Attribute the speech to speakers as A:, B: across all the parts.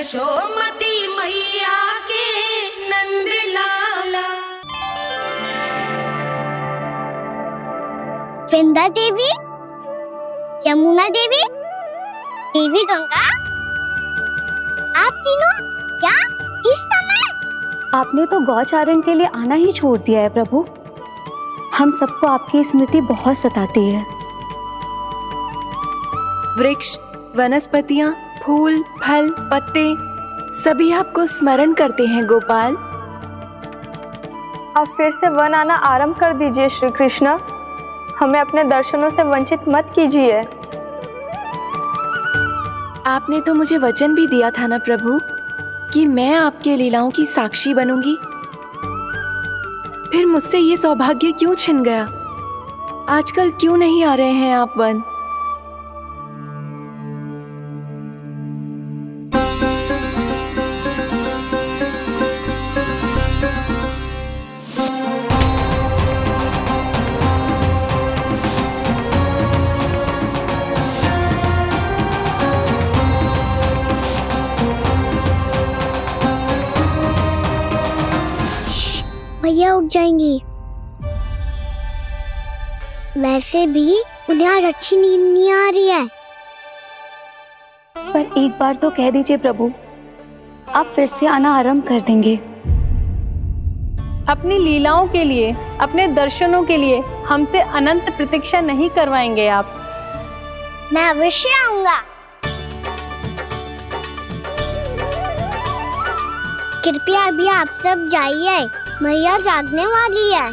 A: यशोमती मैया के नंद लाला।
B: वृंदा देवी, यमुना देवी, देवी गंगा, आप तीनों क्या इस समय?
C: आपने तो गौचारण के लिए आना ही छोड़ दिया है प्रभु। हम सबको आपकी स्मृति बहुत सताती है। वृक्ष, वनस्पतियां, फूल, फल, पत्ते सभी आपको स्मरण करते हैं गोपाल।
D: अब फिर से वन आना आरंभ कर दीजिए श्री कृष्ण। हमें अपने दर्शनों से वंचित मत कीजिए।
C: आपने तो मुझे वचन भी दिया था ना प्रभु कि मैं आपके लीलाओं की साक्षी बनूंगी। फिर मुझसे ये सौभाग्य क्यों छिन गया? आजकल क्यों नहीं आ रहे हैं आप वन?
B: भैया उठ जाएंगी। वैसे भी उन्हें आज अच्छी नींद नहीं आ रही है।
C: पर एक बार तो कह दीजिए प्रभु, आप फिर से आना आरंभ कर देंगे।
D: अपनी लीलाओं के लिए, अपने दर्शनों के लिए हमसे अनंत प्रतीक्षा नहीं करवाएंगे आप?
B: मैं अवश्य आऊंगा। कृपया अभी आप सब जाइए, मैया जागने वाली है।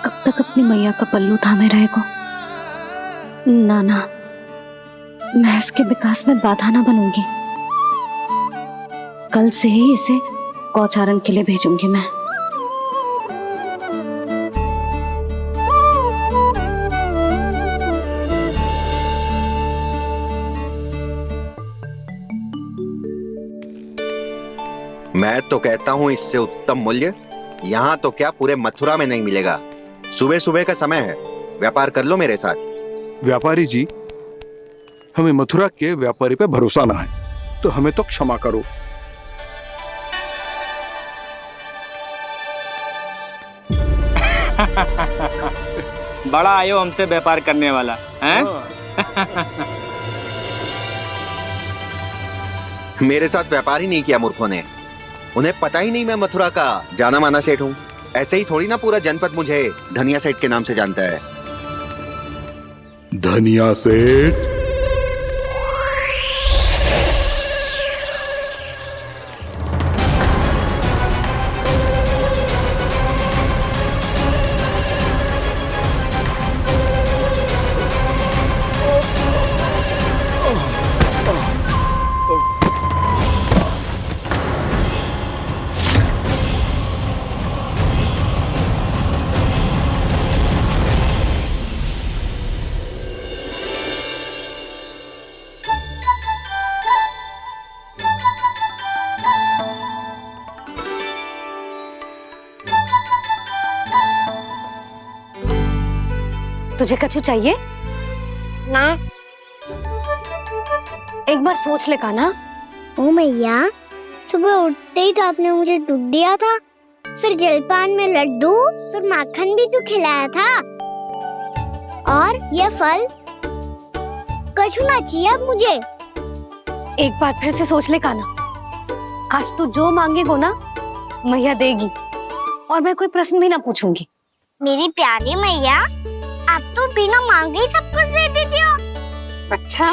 C: कब तक अपनी मैया का पल्लू थामे रहेगा? ना, मैं इसके विकास में बाधा ना बनूंगी। कल से ही इसे गौचारण के लिए भेजूंगी मैं।
E: मैं तो कहता हूँ इससे उत्तम मूल्य यहाँ तो क्या पूरे मथुरा में नहीं मिलेगा। सुबह सुबह का समय है, व्यापार कर लो मेरे साथ।
F: व्यापारी जी, हमें मथुरा के व्यापारी पे भरोसा ना है, तो हमें तो क्षमा करो।
G: बड़ा आयो हमसे व्यापार करने वाला हैं?
E: मेरे साथ व्यापार ही नहीं किया मूर्खों ने। उन्हें पता ही नहीं मैं मथुरा का जाना माना सेठ हूँ। ऐसे ही थोड़ी ना पूरा जनपद मुझे धनिया सेठ के नाम से जानता है।
F: धनिया सेठ?
C: तुझे कछु चाहिए?
B: ना।
C: एक बार सोच ले कान्हा।
B: ओ मैया, सुबह उठते ही तो आपने मुझे दूध दिया था, फिर जलपान में लड्डू, फिर माखन भी तो खिलाया था। और ये फल कछु ना चाहिए अब मुझे।
C: एक बार फिर से सोच ले कान्हा। आज तू जो मांगेगो ना मैया देगी, और मैं कोई प्रश्न भी ना पूछूंगी।
B: मेरी प्यारी मैया, आप तो बिना मांगे ही सब कुछ दे देती हो। अच्छा?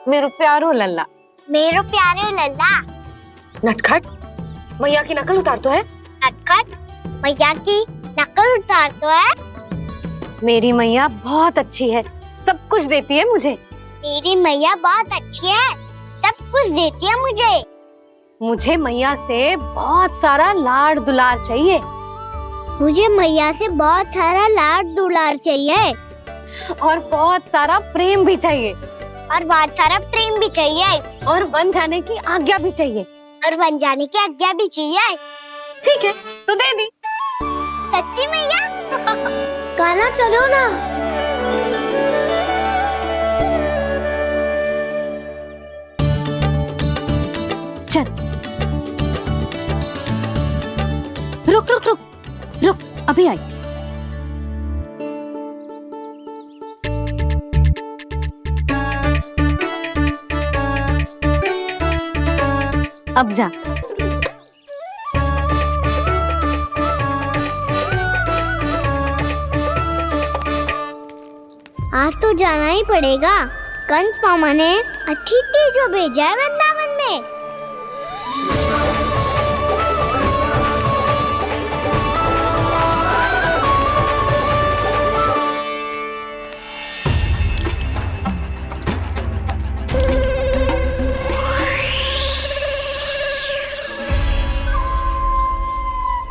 C: मेरो प्यारो लल्ला।
B: मेरो प्यारे लल्ला।
C: नटखट, मैया की नकल उतार तो है।
B: नटखट, मैया की नकल उतार तो है।
C: मेरी मैया बहुत अच्छी है, सब कुछ देती है मुझे।
B: मेरी मैया बहुत अच्छी है, सब कुछ देती है मुझे।
C: मुझे मैया से बहुत सारा लाड़ दुलार चाहिए।
B: मुझे मैया से बहुत सारा लाड दुलार चाहिए
C: और बहुत सारा प्रेम भी चाहिए।
B: और बहुत सारा प्रेम भी चाहिए
C: और बन जाने की आज्ञा भी चाहिए।
B: और बन जाने की आज्ञा भी चाहिए।
C: ठीक है, तो दे दी।
B: सच्ची मैया? गाना चलो ना।
C: चल, रुक रुक रुक रुक, अभी आई। अब जा।
B: आज तो जाना ही पड़ेगा। कंस मामा ने अतिथि जो भेजा है वृंदावन में।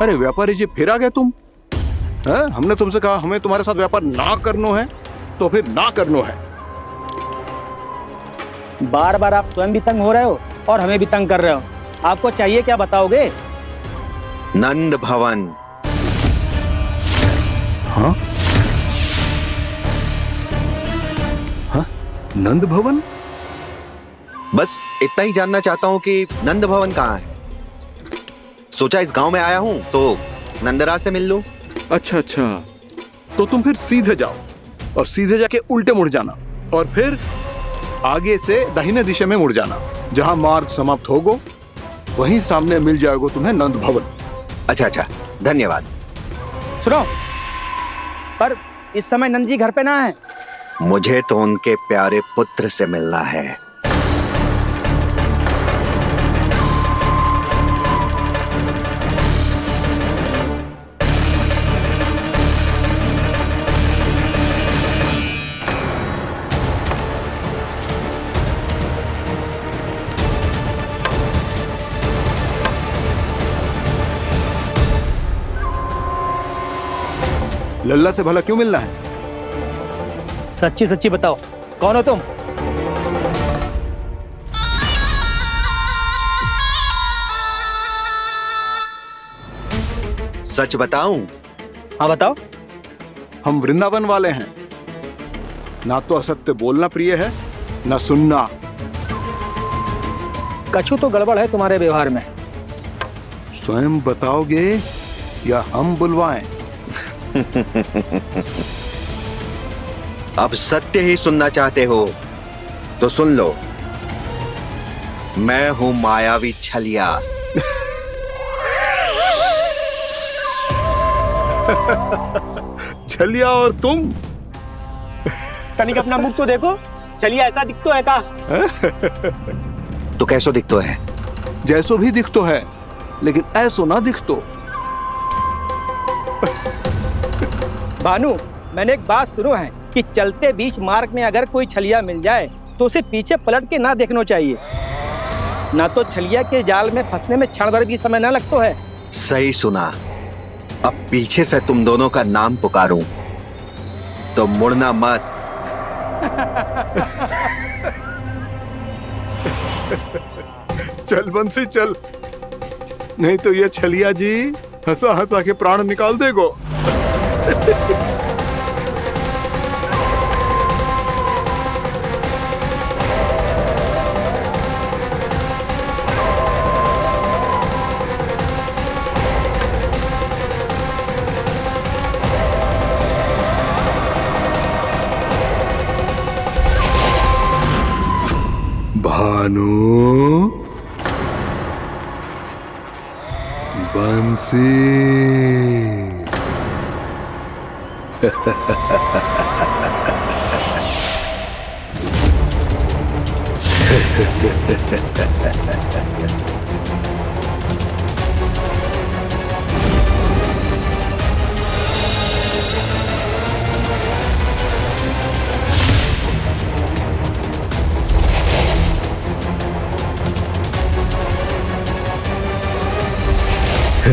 F: अरे व्यापारी जी, फिर आ गए तुम? हैं? हमने तुमसे कहा हमें तुम्हारे साथ व्यापार ना करनो है, तो फिर ना करनो है।
G: बार बार आप स्वयं भी तंग हो रहे हो और हमें भी तंग कर रहे हो। आपको चाहिए क्या बताओगे?
E: नंद भवन।
F: हाँ? हाँ? नंद भवन?
E: बस इतना ही जानना चाहता हूँ कि नंद भवन कहाँ है। सोचा इस गांव में आया हूँ तो नंदराज से मिल लूं।
F: अच्छा अच्छा, तो तुम फिर सीधे जाओ और सीधे जाके उल्टे मुड़ जाना और फिर आगे से दाहिने दिशा में मुड़ जाना। जहां मार्ग समाप्त होगो वहीं सामने मिल जाएगा तुम्हें नंद भवन।
E: अच्छा अच्छा, धन्यवाद।
G: सुनो, पर इस समय नंद जी घर पे ना है।
E: मुझे तो उनके प्यारे पुत्र से मिलना है।
F: लल्ला से भला क्यों मिलना है?
G: सच्ची सच्ची बताओ, कौन हो तुम?
E: सच बताऊं?
G: हाँ बताओ।
F: हम वृंदावन वाले हैं। ना तो असत्य बोलना प्रिय है, ना सुनना।
G: कछु तो गड़बड़ है तुम्हारे व्यवहार में।
F: स्वयं बताओगे या हम बुलवाएं?
E: अब सत्य ही सुनना चाहते हो तो सुन लो। मैं हूं मायावी छलिया।
F: छलिया और तुम?
G: कनिक अपना मुख तो देखो, चलिए ऐसा दिख तो है का?
E: तो कैसो दिखतो है?
F: जैसो भी दिख तो है, लेकिन ऐसो ना दिख तो।
G: भानु, मैंने एक बात सुनो है कि चलते बीच मार्ग में अगर कोई छलिया मिल जाए तो उसे पीछे पलट के ना देखना चाहिए। ना तो छलिया के जाल में फंसने में क्षण भर भी समय ना लगता है।
E: सही सुना। अब पीछे से तुम दोनों का नाम पुकारूं तो मुड़ना मत।
F: चल बंसी चल, नहीं तो ये छलिया जी हंसा हंसा के प्राण निकाल देगो। भानु, बंसी। हाँ,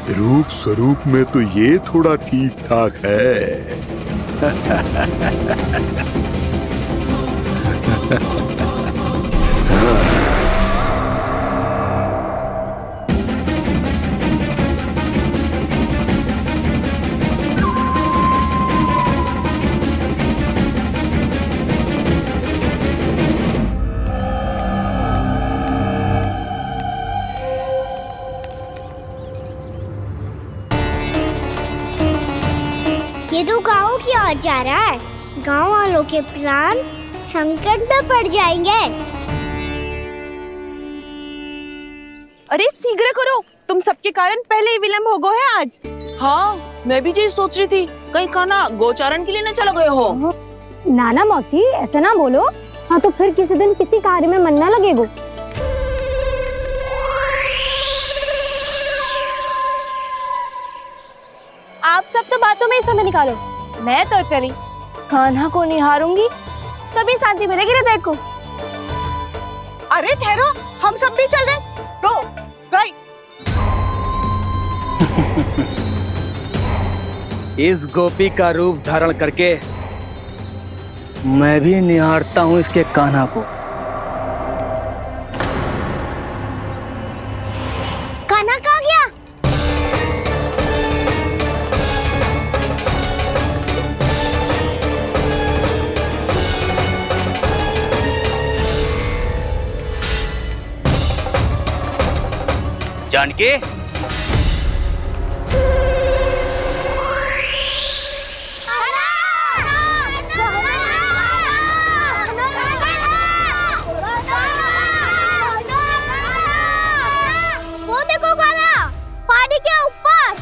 F: रूप स्वरूप में तो ये थोड़ा ठीक ठाक है।
B: ये तो गाँव की ओर जा रहा है। गाँव वालों के प्राण संकट में पड़ जाएंगे।
H: अरे शीघ्र करो, तुम सबके कारण पहले ही विलंब हो गए है आज।
A: हाँ, मैं भी यही सोच रही थी, कहीं खाना गोचारण के लिए न चला गए हो।
I: नाना मौसी ऐसा ना बोलो। हाँ तो फिर किसी दिन किसी कार्य में मन ना लगेगा।
H: आप सब तो बातों में ही समय निकालो। मैं तो चली कान्हा को निहारूंगी, तभी शांति मिलेगी हृदय को। अरे ठहरो, हम सब भी चल रहे। तो गई।
G: इस गोपी का रूप धारण करके मैं भी निहारता हूँ इसके कान्हा को।
B: कान्हा कहाँ गया?
G: जानकी,
B: वो देखो कान्हा, पहाड़ी के ऊपर।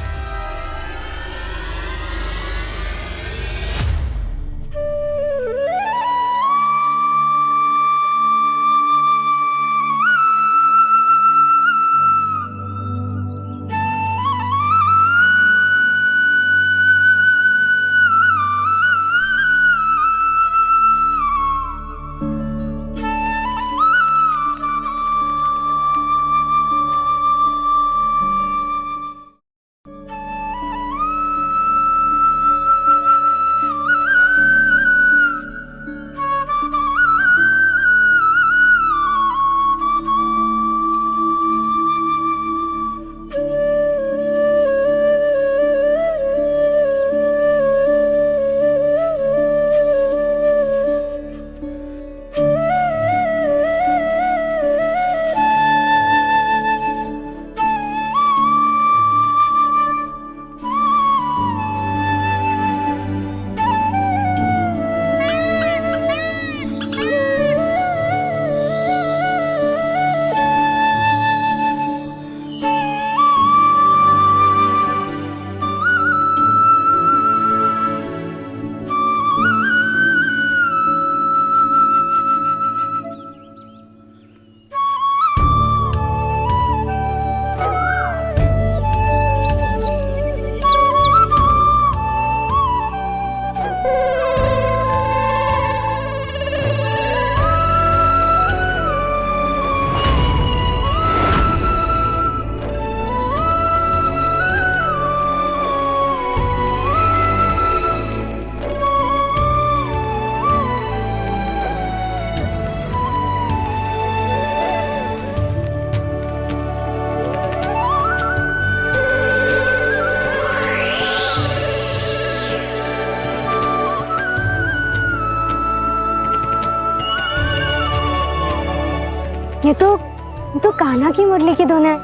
I: ये तो कान्हा की मुरली की धुन है।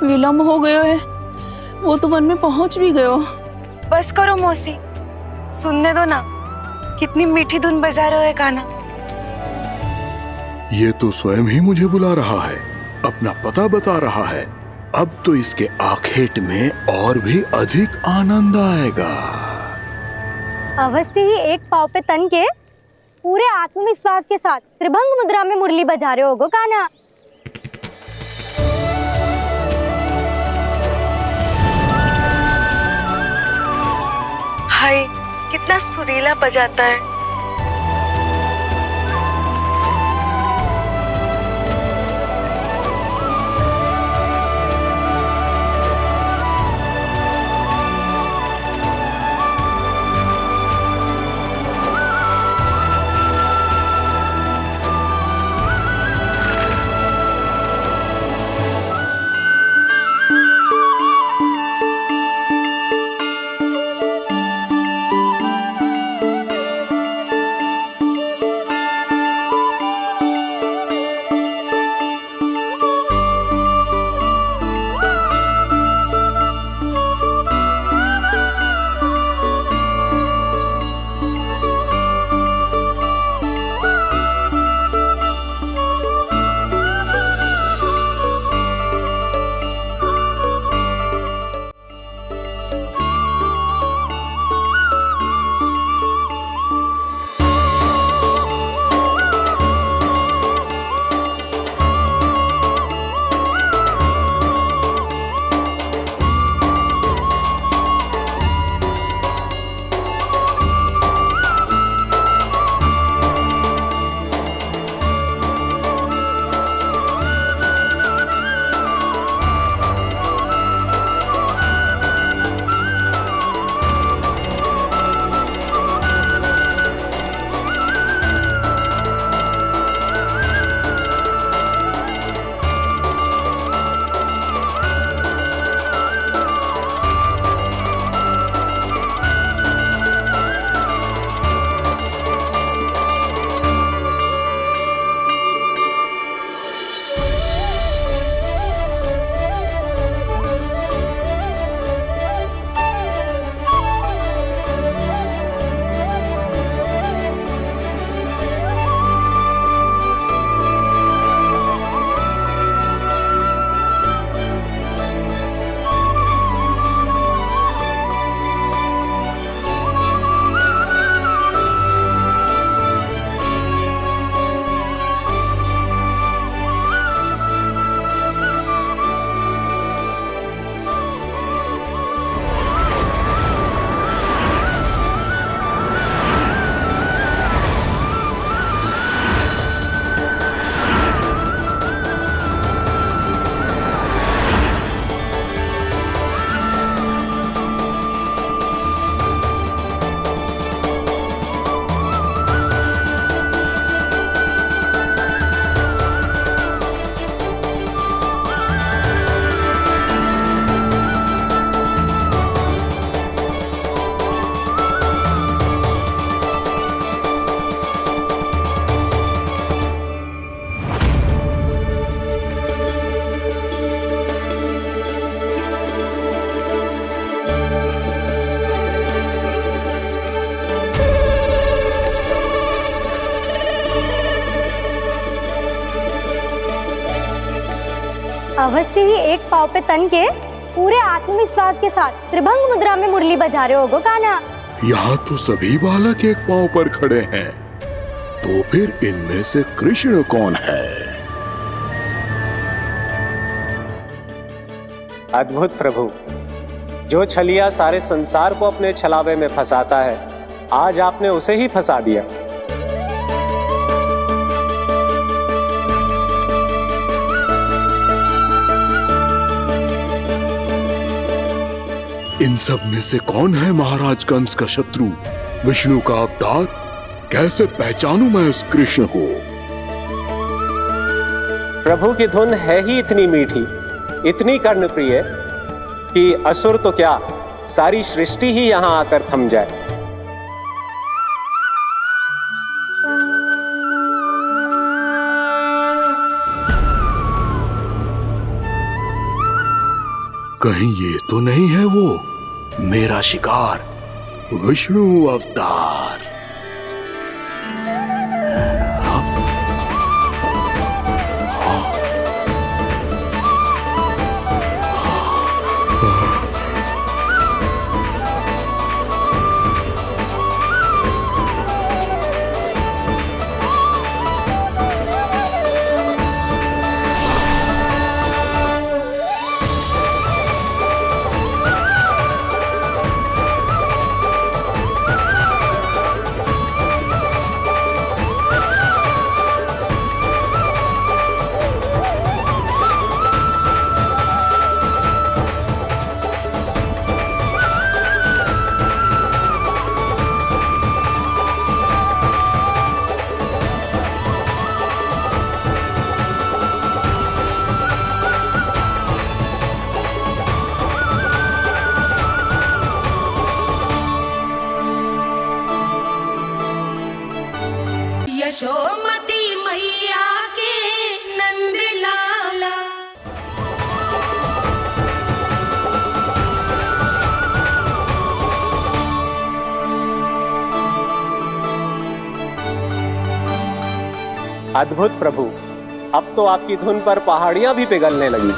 A: विलंब हो गयो है, वो तो वन में पहुंच भी गयो।
H: बस करो मौसी, सुनने दो ना, कितनी मीठी धुन बजा रहे हो कान्हा।
F: ये तो स्वयं ही मुझे बुला रहा है, अपना पता बता रहा है। अब तो इसके आखेट में और भी अधिक आनंद आएगा।
I: अवश्य ही एक पाँव पे तन के पूरे आत्मविश्वास के साथ त्रिभंग मुद्रा में मुरली बजा रहे होगो कान्हा।
J: हाय, कितना सुरीला बजाता है।
I: अवश्य ही एक पाँव पे तन के पूरे आत्मविश्वास के साथ त्रिभंग मुद्रा में मुरली बजा रहे होगो कान्हा।
F: यहाँ तो सभी बालक एक पांव पर खड़े हैं, तो फिर इनमें से कृष्ण कौन है?
K: अद्भुत प्रभु, जो छलिया सारे संसार को अपने छलावे में फंसाता है, आज आपने उसे ही फंसा दिया।
F: इन सब में से कौन है महाराज कंस का शत्रु, विष्णु का अवतार? कैसे पहचानूं मैं उस कृष्ण को?
K: प्रभु की धुन है ही इतनी मीठी, इतनी कर्णप्रिय कि असुर तो क्या, सारी सृष्टि ही यहां आकर थम जाए।
F: कहीं ये तो नहीं है वो मेरा शिकार, विष्णु अवतार?
K: अद्भुत प्रभु, अब तो आपकी धुन पर पहाड़ियां भी पिघलने लगी।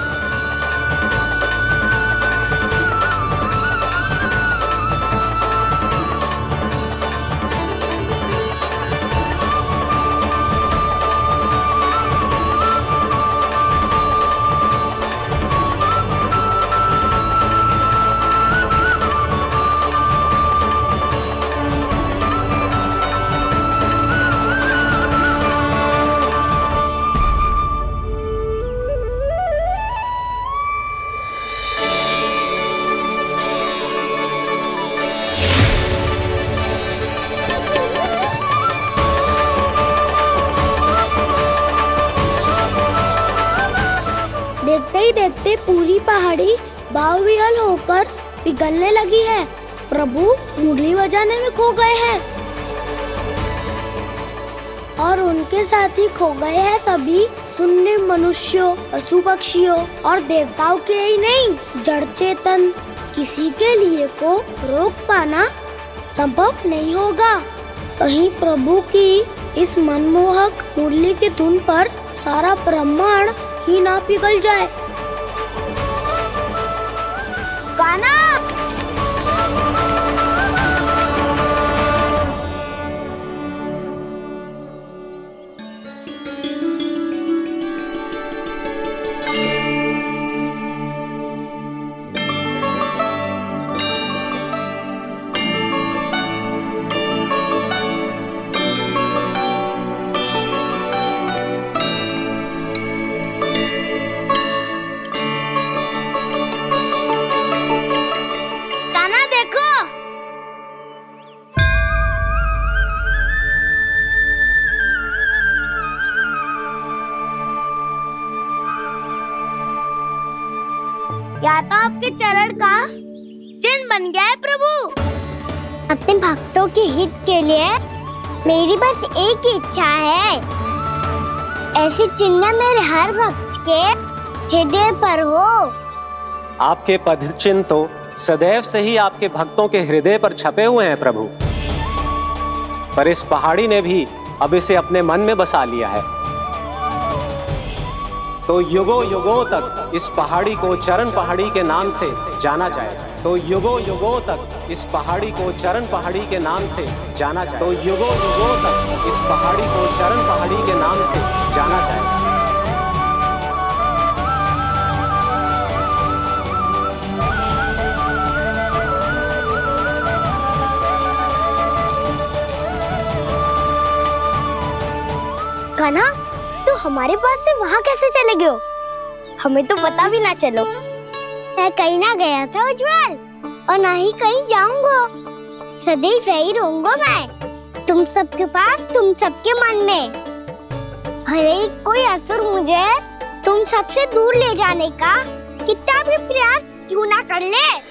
B: देखते ही देखते पूरी पहाड़ी बावरियल होकर पिघलने लगी है। प्रभु मुरली बजाने में खो गए हैं और उनके साथ ही खो गए हैं सभी सुनने मनुष्यों, पशु पक्षियों और देवताओं के ही नहीं, जड़ चेतन किसी के लिए को रोक पाना संभव नहीं होगा। कहीं प्रभु की इस मनमोहक मुरली की धुन पर सारा ब्रह्मांड ही ना पिघल जाए। गाना या तो आपके चरण का चिन्ह बन गया है प्रभु। अपने भक्तों के हित के लिए मेरी बस एक ही इच्छा है, ऐसी चिन्ह मेरे हर भक्त के हृदय पर हो।
K: आपके पद चिन्ह तो सदैव से ही आपके भक्तों के हृदय पर छपे हुए हैं प्रभु, पर इस पहाड़ी ने भी अब इसे अपने मन में बसा लिया है। तो युगों युगों तक इस पहाड़ी को चरण पहाड़ी के नाम से जाना जाएगा। तो युगों युगों तक इस पहाड़ी को चरण पहाड़ी के नाम से जाना जाएगा। तो युगों युगों तक इस पहाड़ी को चरण पहाड़ी के नाम से जाना जाएगा।
B: कान्हा, तो हमारे पास से वहाँ कैसे चले गए हो? हमें तो पता भी ना चलो। मैं कहीं ना गया था उज्जवल, और ना ही कहीं जाऊंगा। सदैव यही रहूंगा मैं, तुम सबके पास, तुम सबके मन में। हर एक कोई असुर मुझे तुम सबसे दूर ले जाने का कितना भी प्रयास क्यों ना कर ले।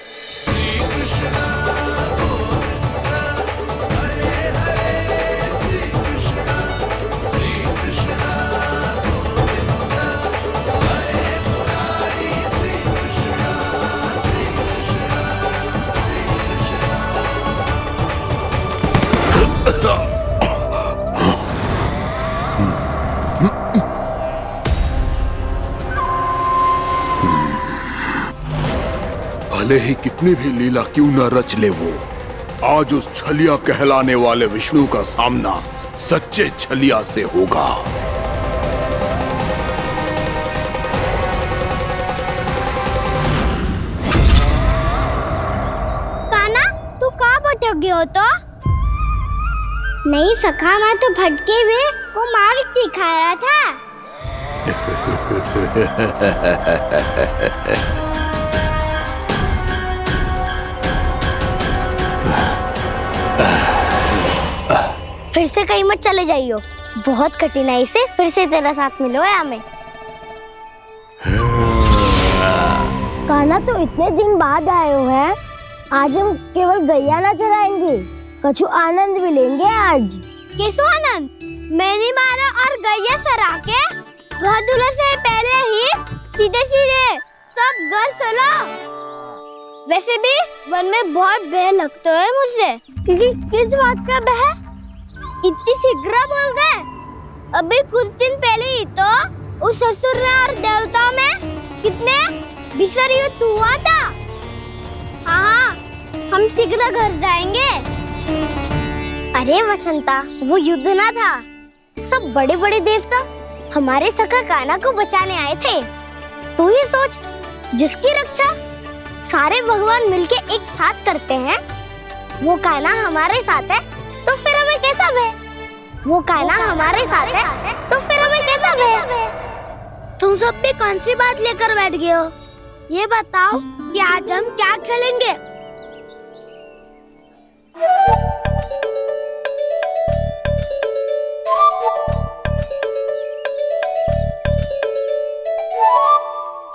F: भले ही कितनी भी लीला क्यों न रच ले वो, आज उस छलिया कहलाने वाले विष्णु का सामना सच्चे छलिया से होगा।
B: कान्हा, तू कहाँ भटक गया हो? तो नहीं सखा, मैं तो भटके हुए वो मार्ग दिखा रहा था। फिर से कहीं मत चले जाइयो, बहुत कठिनाई से फिर से तेरा साथ मिलो है हमें। कान्हा, तो इतने दिन बाद आए हो हैं, आज हम केवल गैया ना चराएंगे, कछु आनंद भी लेंगे आज। कैसो आनंद? मैंने मारा और गैया सरा के घर दूल्हे से पहले ही सीधे सीधे सब घर चलो। वैसे भी वन में बहुत भय लगता है मुझे, क्योंकि किस बात का भय? इतनी शीघ्र बोल गए, अभी कुछ दिन पहले ही तो उस ससुर और देवता में कितने भीषण युद्ध हुआ था। हाँ, हम शीघ्र घर जाएंगे। अरे वसंता, वो युद्ध ना था, सब बड़े बड़े देवता हमारे सखा कान्हा को बचाने आए थे। तू ही सोच, जिसकी रक्षा सारे भगवान मिलके एक साथ करते हैं, वो कान्हा हमारे साथ है तो फिर हमें कैसा भय? वो कान्हा हमारे साथ है तो फिर हमें कैसा भय? तुम सब भी कौन सी बात लेकर बैठ गए हो? ये बताओ कि आज हम क्या खेलेंगे?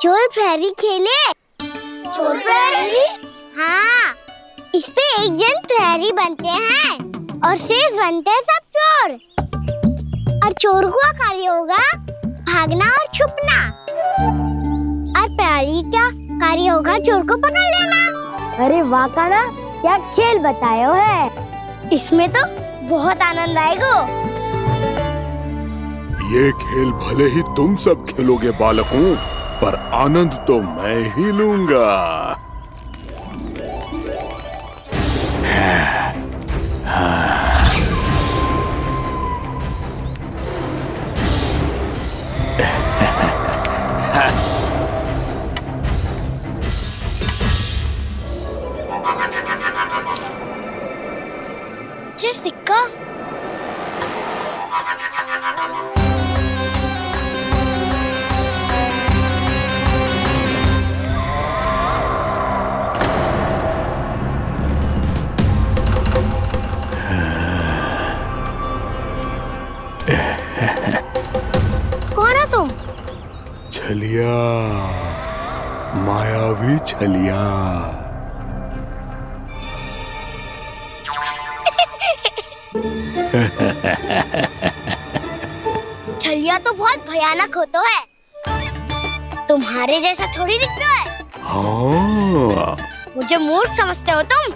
B: चोर प्रहरी खेले? चोर प्रहरी? हाँ, इस पे एक जन प्रहरी बनते हैं और शेष बनते हैं सब चोर। और चोर का कार्य होगा भागना और छुपना, और प्रहरी का कार्य होगा चोर को पकड़ लेना। अरे वाह कान्हा, क्या खेल बताए है। इसमें तो बहुत आनंद आएगा।
F: ये खेल भले ही तुम सब खेलोगे बालकों, पर आनंद तो मैं ही लूंगा।
B: ये सिक्का कौन है तुम?
F: छलिया, मायावी छलिया।
B: छलिया तो बहुत भयानक होता है, तुम्हारे जैसा थोड़ी दिखता है।
F: हाँ।
B: मुझे मूर्ख समझते हो तुम?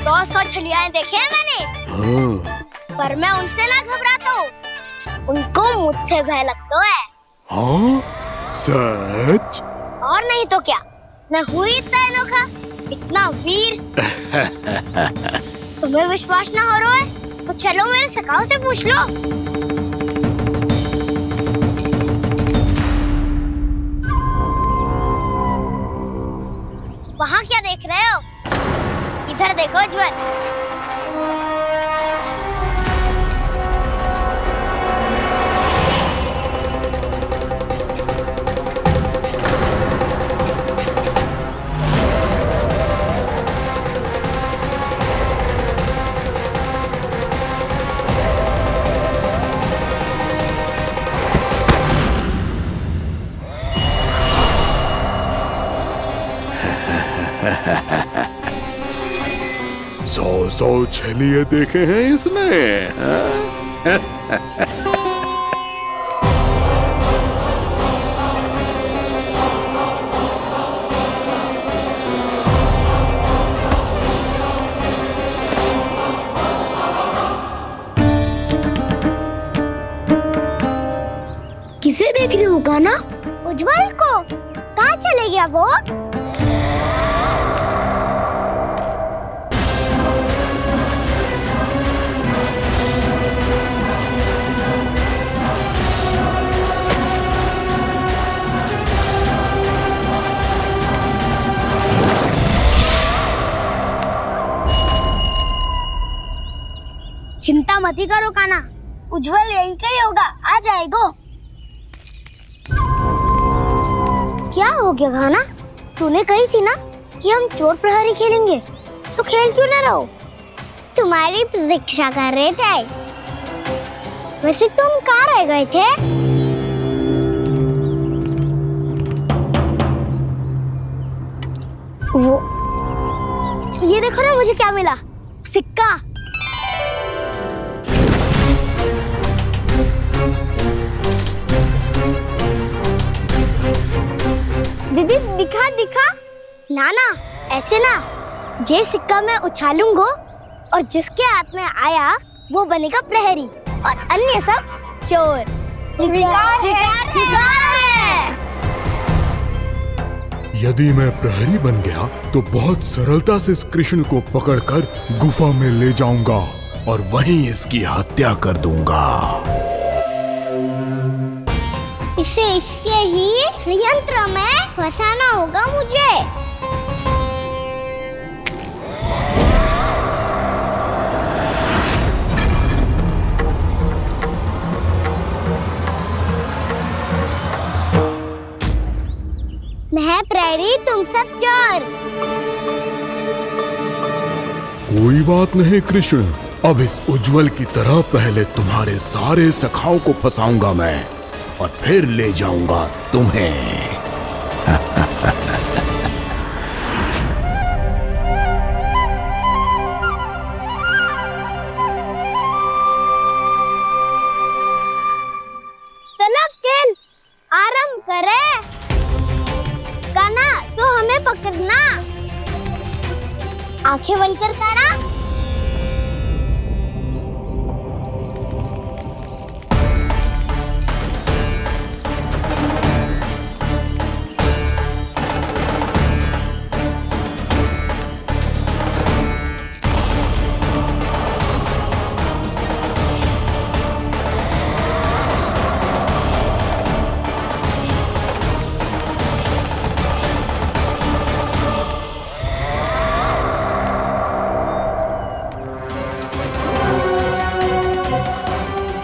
B: 100 छलियाएं देखे हैं मैंने।
F: हाँ।
B: पर मैं उनसे ना घबराता हूँ, उनको मुझसे भय लगता है।
F: हाँ? सच?
B: और नहीं तो क्या, मैं हूँ इतना अनोखा, इतना वीर। तुम्हें विश्वास ना हो रहा है तो चलो मेरे सखाओं से पूछ लो। वहाँ क्या देख रहे हो? इधर देखो ज्वर।
F: सौ छलिए देखे हैं इसने।
B: किसे देख रही हूँ कान्हा? उज्जवल को। कहाँ चले गया वो? चिंता मत करो कान्हा, उज्जवल यहीं का ही होगा, आ जाएगा। क्या हो गया कान्हा? तूने कही थी ना कि हम चोर प्रहरी खेलेंगे, तो खेल क्यों ना रहो? तुम्हारी प्रतीक्षा कर रहे थे। वैसे तुम कहाँ रह गए थे? वो ये देखो ना, मुझे क्या मिला? सिक्का। दीदी दिखा दिखा। ना ना, ऐसे ना, ये सिक्का मैं उछालूंगा और जिसके हाथ में आया वो बनेगा प्रहरी और अन्य सब चोर स्वीकार है।
L: यदि मैं प्रहरी बन गया तो बहुत सरलता से इस कृष्ण को पकड़कर गुफा में ले जाऊंगा और वहीं इसकी हत्या कर दूंगा।
B: इसे इसके ही यंत्र में फंसाना होगा मुझे। मैं प्रहरी, तुम सब चोर।
L: कोई बात नहीं कृष्ण, अब इस उज्जवल की तरह पहले तुम्हारे सारे सखाओं को फंसाऊंगा मैं और फिर ले जाऊंगा तुम्हें।
B: चलो खेल आरंभ करें। कान्हा, तो हमें पकड़ना। आंखें बंद कर कान्हा।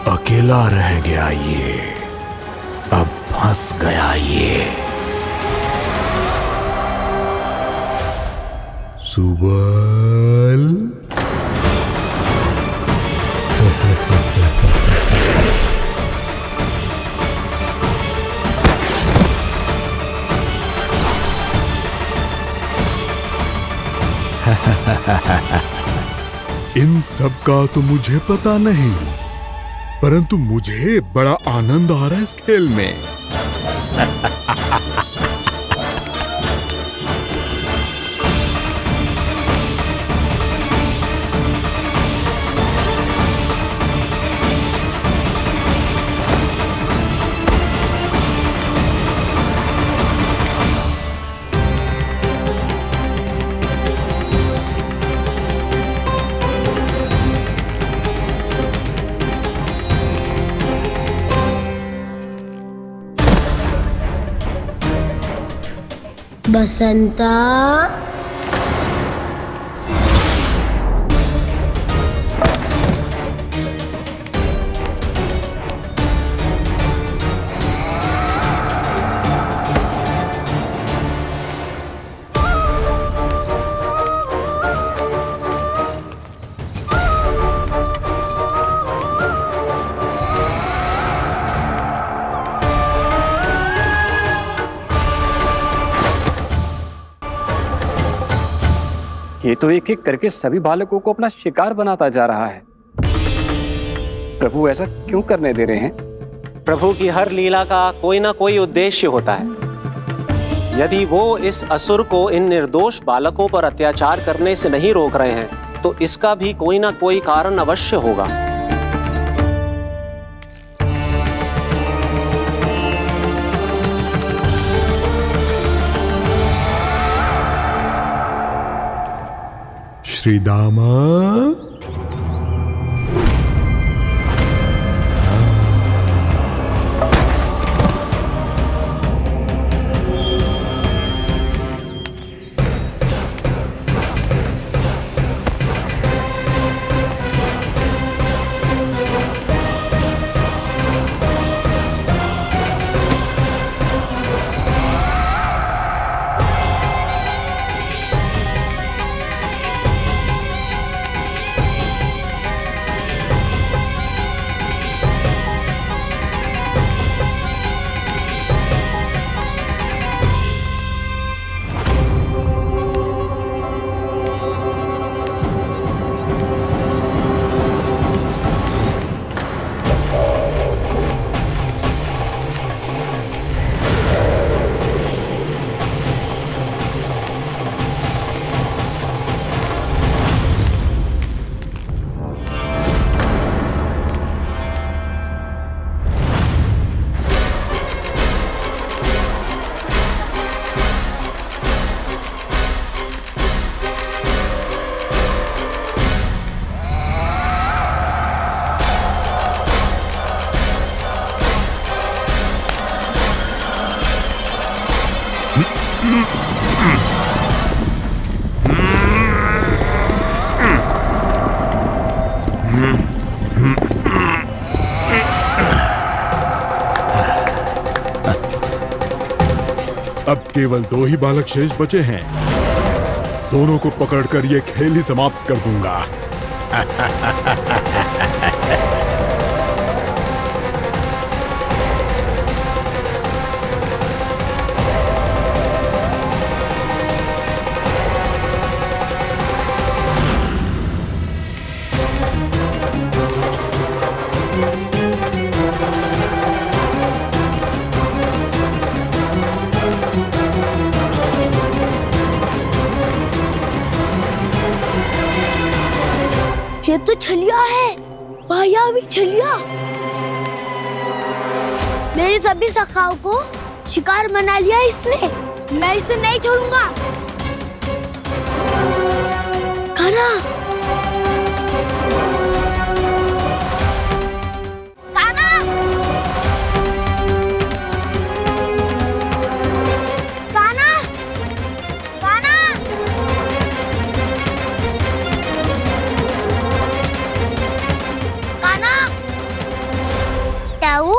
L: अकेला रह गया ये, अब फंस गया ये। सुबल इन सब का तो मुझे पता नहीं, परंतु मुझे बड़ा आनंद आ रहा है इस खेल में।
B: बसंता,
K: ये तो एक एक करके सभी बालकों को अपना शिकार बनाता जा रहा है। प्रभु ऐसा क्यों करने दे रहे हैं? प्रभु की हर लीला का कोई ना कोई उद्देश्य होता है। यदि वो इस असुर को इन निर्दोष बालकों पर अत्याचार करने से नहीं रोक रहे हैं तो इसका भी कोई ना कोई कारण अवश्य होगा।
L: श्री दामा, अब केवल 2 ही बालक शेष बचे हैं। दोनों को पकड़कर ये खेल ही समाप्त कर दूंगा।
B: ये तो छलिया है, मायावी छलिया। मेरे सभी सखाओं को शिकार बना लिया इसने। मैं इसे नहीं छोड़ूंगा। कान्हा, कान्हा, कान्हा, कान्हा। कान्हा, ताऊ,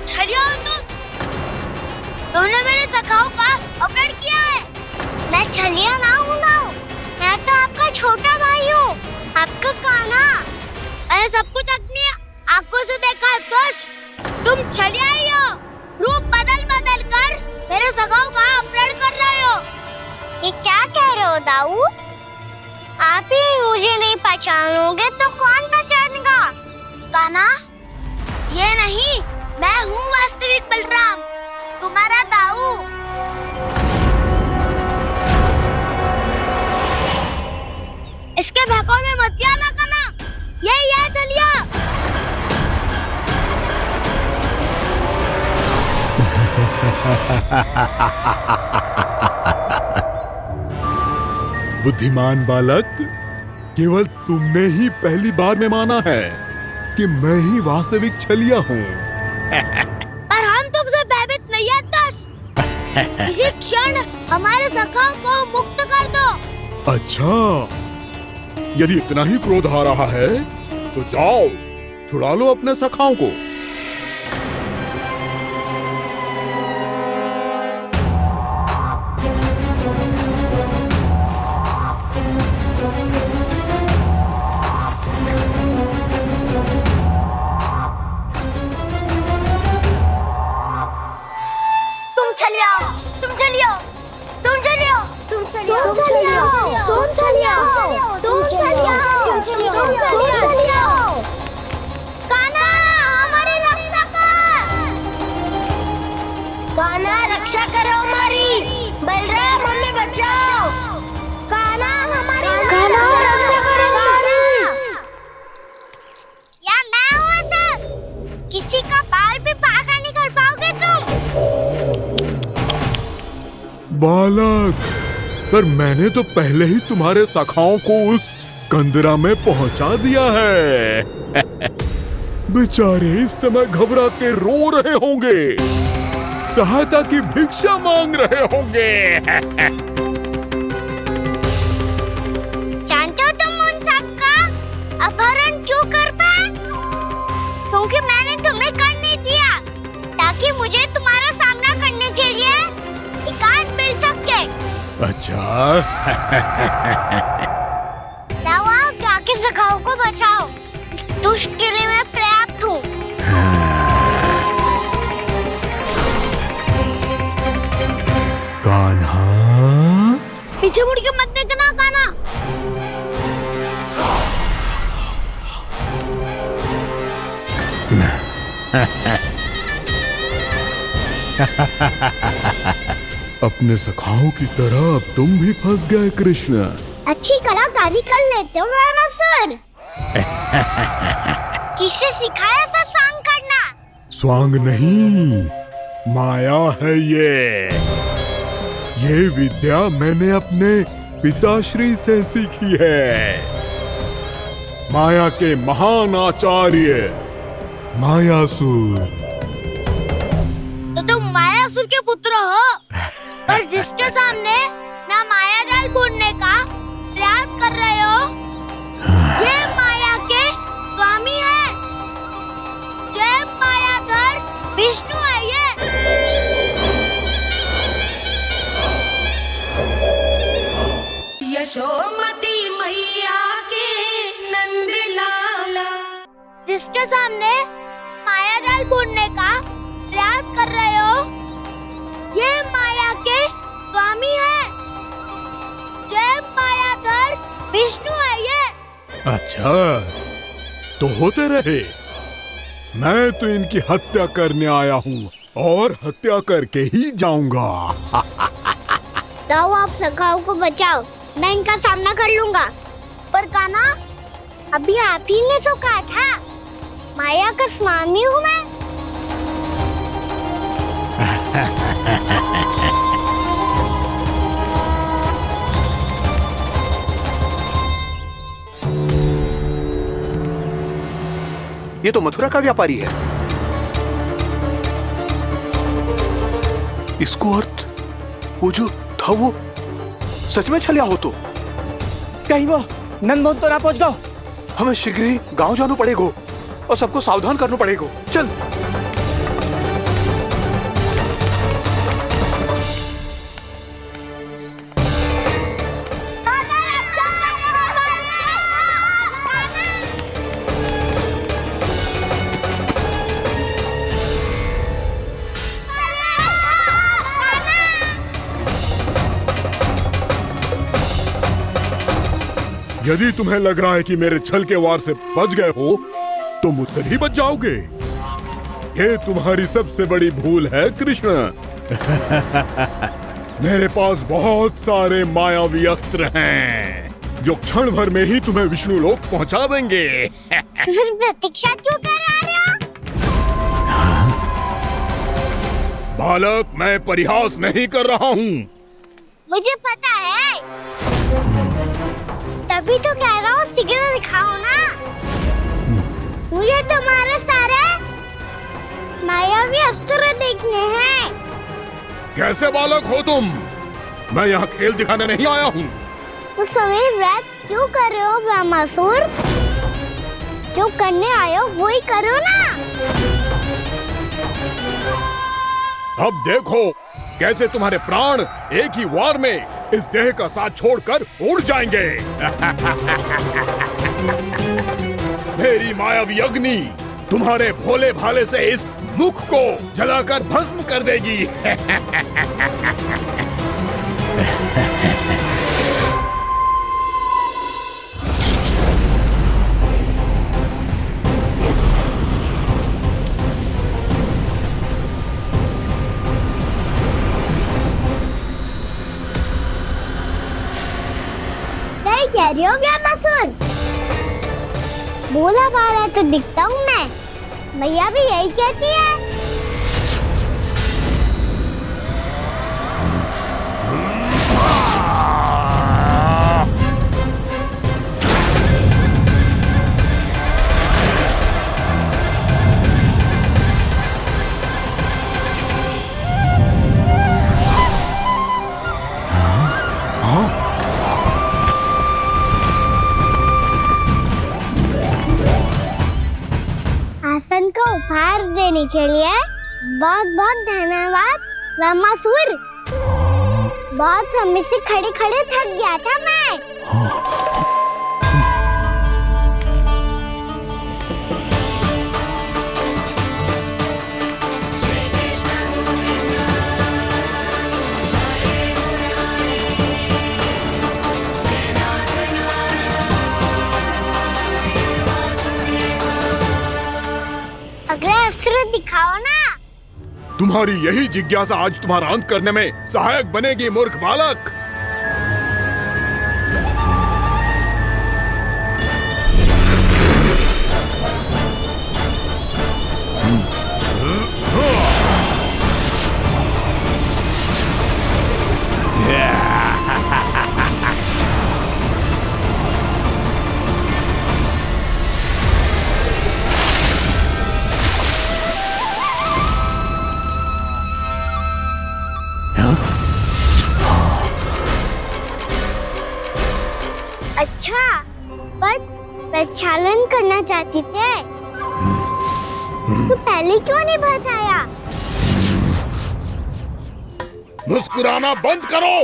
B: छलिया हो तुम। तुमने मेरे सखाओं का अपहरण किया है। मैं छलिया ना हूँ मैं तो आपका छोटा भाई हूँ, आपका कान्हा। मैंने सब कुछ अपनी आंखों से देखा है। बस तुम छलिया ही हो। रूप बदल बदल कर मेरे सखाओं का अपहरण कर रहे हो। ये क्या कह रहे हो दाऊ? आप ही मुझे नहीं पहचानोगे तो कौन पहचानेगा? कान्हा, ये नहीं, मैं हूँ वास्तविक बलराम, तुम्हारा दाऊ। इसके बहकावे में मत आना कान्हा। यही है छलिया।
L: बुद्धिमान बालक, केवल तुमने ही पहली बार में माना है कि मैं ही वास्तविक छलिया हूँ।
B: पर हम तुमसे भयभीत नहीं है दस। इसी क्षण हमारे सखाओं को मुक्त कर दो।
L: अच्छा, यदि इतना ही क्रोध आ रहा है तो जाओ, छुड़ा लो अपने सखाओं को।
B: तुम छलिया, तुम छलिया, तुम छलिया, तुम छलिया, तुम छलिया, तुम छलिया, तुम छलिया, तुम छलिया। कान्हा, हमारी रक्षा कर। कान्हा, रक्षा करो हमारी। बलराम, हमें बचाओ। कान्हा, हमारी रक्षा करो हमारी। या मैं हूँ ऐसा? किसी का बाल भी पाका नहीं कर पाओगे तुम।
L: बालक, पर मैंने तो पहले ही तुम्हारे सखाओं को उस कंदरा में पहुंचा दिया है। बेचारे इस समय घबरा के रो रहे होंगे, सहायता की भिक्षा मांग रहे होंगे।
B: जानते हो तुम उन सबका अपहरण क्यों कर पाए? क्योंकि मैंने तुम्हें कर नहीं दिया, ताकि मुझे तुम्हारा सामना करने के लिए एकांत मिल सके।
L: अच्छा।
B: दाऊ, जाके सखाओं को बचाओ। इस दुष्ट के लिए मैं पर्याप्त हूँ।
L: कान्हा,
B: पीछे मुड़ के मत देखना कान्हा।
L: अपने सखाओं की तरह अब तुम भी फंस गए कृष्ण।
B: अच्छी कलाकारी कर लेते हो रानासुर। किससे सिखाया ऐसा स्वांग करना?
L: स्वांग नहीं, माया है ये विद्या मैंने अपने पिताश्री से सीखी है। माया के महान आचार्य मायासुर।
B: तो तुम मायासुर के पुत्र हो, पर जिसके सामने मैं माया जाल बुनने का प्रयास कर रहे हो, ये माया के स्वामी है। ये मायाधर विष्णु है। ये
J: यशोमती मैया के नंद लाला,
B: जिसके सामने माया जाल बुनने का प्रयास कर रहे हो, ये माया के स्वामी है। ये मायाधर विष्णु है। ये
L: अच्छा, तो होते रहे। मैं तो इनकी हत्या करने आया हूँ और हत्या करके ही जाऊंगा।
B: जाओ, आप सखाओं को बचाओ, मैं इनका सामना कर लूंगा। पर कान्हा, अभी आप ही ने तो कहा था माया का स्वामी हूँ मैं।
F: ये तो मथुरा का व्यापारी है। इसको अर्थ वो जो था वो सच में छलिया हो तो
G: कहीं वो नंदभवन तो ना पहुंच गओ।
F: हमें शीघ्र ही गांव जाना पड़ेगा और सबको सावधान करना पड़ेगा। चल।
L: यदि तुम्हें लग रहा है कि मेरे छल के वार से बच गए हो, तो मुझसे भी बच जाओगे। ये तुम्हारी सबसे बड़ी भूल है कृष्ण। मेरे पास बहुत सारे मायावी अस्त्र हैं, जो क्षण भर में ही तुम्हें विष्णु लोक पहुंचा देंगे।
B: तो फिर प्रतीक्षा क्यों कर रहे हो?
L: बालक, मैं परिहास नहीं कर रहा हूँ।
B: मुझे पता है, तभी तो कह रहा हूँ शीघ्र दिखाओ ना। मुझे तुम्हारे सारे मायावी अस्त्र देखने हैं।
L: कैसे बालक हो तुम? मैं यहाँ खेल दिखाने नहीं आया हूँ।
B: तो समय व्रत क्यों कर रहे हो ब्रह्मासुर? जो करने आए हो वो ही करो ना।
L: अब देखो कैसे तुम्हारे प्राण एक ही वार में इस देह का साथ छोड़कर उड़ जाएंगे। मेरी मायावी अग्नि तुम्हारे भोले भाले से इस मुख को जलाकर भस्म कर देगी।
B: कह रही हो ब्रह्मासुर? बोला बाला तो दिखता हूँ मैं। मैया भी यही कहती है। आसन का उपहार देने के लिए बहुत बहुत धन्यवाद ब्रह्मासुर। बहुत समय से खड़े खड़े थक गया था मैं। अगला अस्त्र दिखाओ ना।
L: तुम्हारी यही जिज्ञासा आज तुम्हारा अंत करने में सहायक बनेगी मूर्ख बालक।
B: प्रक्षालन करना चाहती थे, तो पहले क्यों नहीं बताया?
L: मुस्कुराना बंद करो।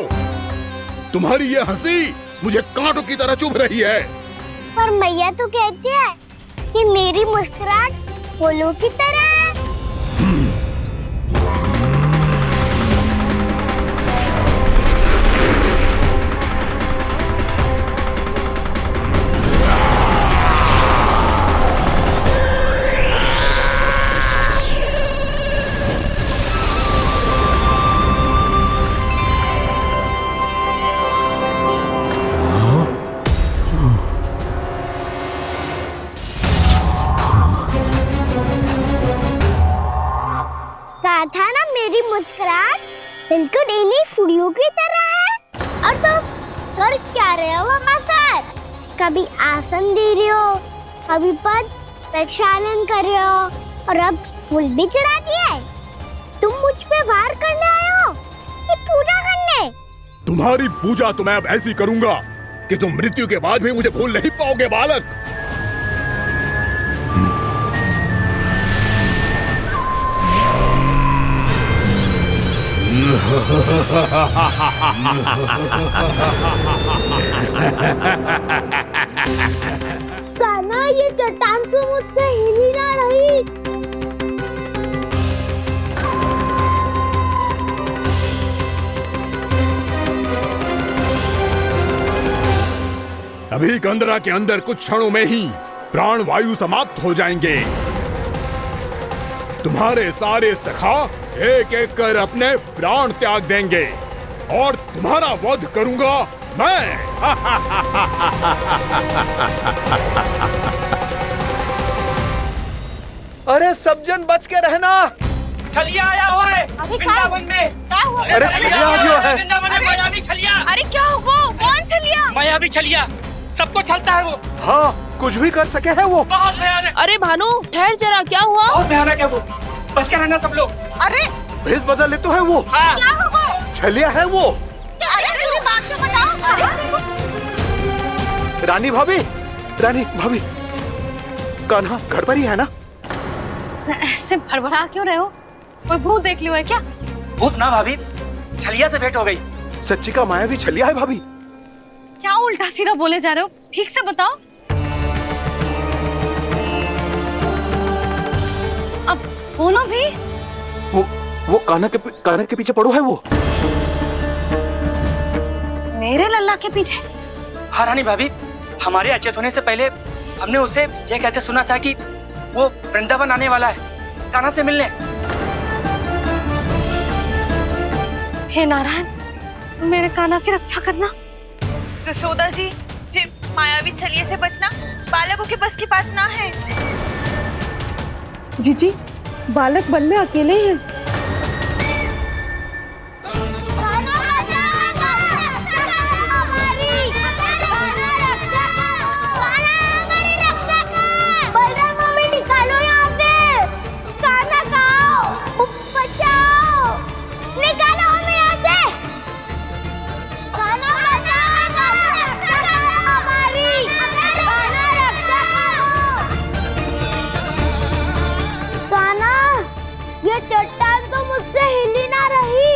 L: तुम्हारी ये हंसी मुझे कांटों की तरह चुभ रही है।
B: पर मैया तो कहती है कि मेरी मुस्कुराहट फूलों की तरह है। कहा था ना मेरी मुस्कुराहट बिल्कुल इन्हीं फूलों की तरह है। और तुम कर क्या रहे हो वहाँ सर? कभी आसन दे रहे हो, कभी पद प्रक्षालन कर रहे हो, और अब फूल भी चढ़ा दिए। तुम मुझ पे वार करने आए हो कि पूजा करने?
L: तुम्हारी पूजा तो मैं अब ऐसी करूंगा कि तुम मृत्यु के बाद भी मुझे भूल नहीं पाओगे बालक।
B: कान्हा, ये चट्टान तो मुझसे हिल ही ना रही।
L: अभी कंदरा के अंदर कुछ क्षणों में ही प्राण वायु समाप्त हो जाएंगे। तुम्हारे सारे सखा एक एक कर अपने प्राण त्याग देंगे और तुम्हारा वध करूंगा मैं।
F: अरे सब जन बच के रहना।
G: छलिया आया हुआ है वृंदावन में।
F: अरे छलिया आ गया है।
G: वृंदावन में मायावी छलिया।
H: अरे क्या होगा? कौन छलिया?
G: मायावी छलिया, सबको छलता है वो।
F: हाँ, कुछ भी कर सके है वो।
G: बहुत भयानक।
A: अरे भानु, ठहर जरा, क्या हुआ?
G: बहुत भयानक है वो, बच के रहना सब लोग।
H: अरे
F: भेष बदल ले तो है वो।
G: हाँ।
H: क्या होगा?
F: छलिया है वो।
H: अरे मेरी बात तो बताओ।
F: रानी भाभी, रानी भाभी, कान्हा घर पर ही है ना?
H: ऐसे भड़बड़ा क्यों रहे हो? कोई भूत देख लियो है क्या?
G: भूत ना भाभी, छलिया से भेंट हो गई।
F: सच्ची का मायावी छलिया है भाभी।
H: क्या उल्टा सीधा बोले जा रहे हो? ठीक से बताओ। अब बोलो भी।
F: वो कान्हा के पीछे पड़ो है वो।
H: मेरे लल्ला के पीछे?
G: हाँ रानी भाभी, हमारे अचेत होने से पहले हमने उसे ये कहते सुना था कि वो वृंदावन आने वाला है कान्हा से मिलने।
H: हे नारायण, मेरे कान्हा की रक्षा करना।
M: जसोदा जी, जे मायावी छलिए से बचना बालकों के बस की बात ना है।
N: जीजी, बालक वन में अकेले हैं।
B: चट्टान तो मुझसे हिल ही ना रही।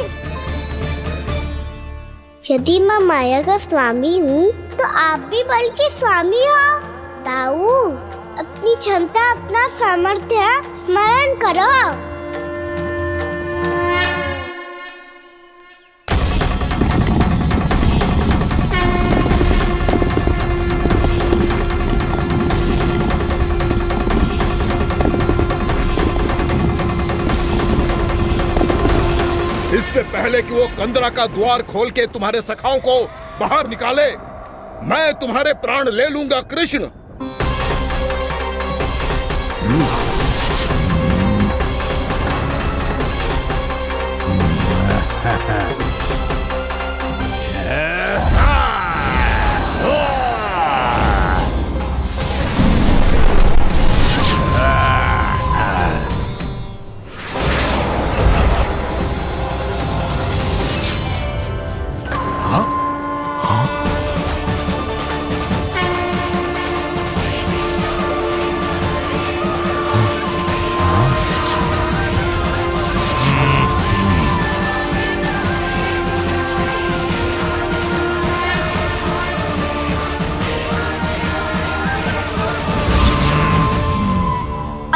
B: यदि मैं माया का स्वामी हूँ तो आप भी बल के स्वामी हो। ताऊ, अपनी क्षमता, अपना सामर्थ्य स्मरण करो।
L: इससे पहले कि वो कंदरा का द्वार खोल के तुम्हारे सखाओं को बाहर निकाले, मैं तुम्हारे प्राण ले लूंगा कृष्ण।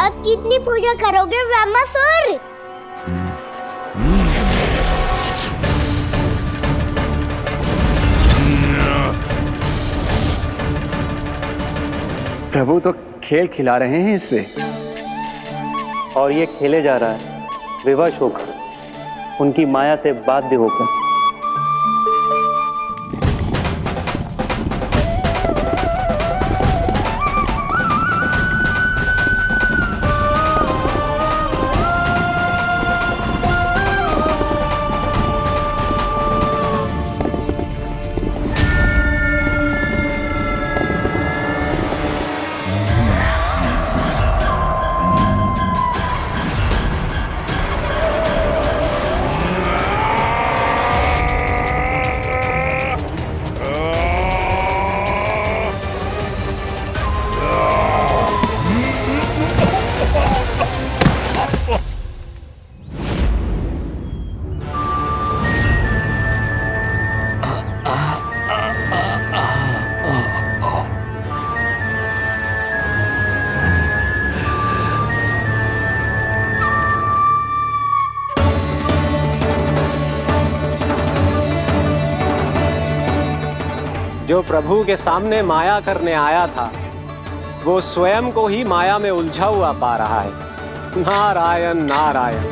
B: अब कितनी पूजा करोगे ब्रह्मासुर?
K: प्रभु तो खेल खिला रहे हैं इससे, और ये खेले जा रहा है विवश होकर, उनकी माया से बाध्य होकर। जो प्रभु के सामने माया करने आया था, वो स्वयं को ही माया में उलझा हुआ पा रहा है। नारायण नारायण।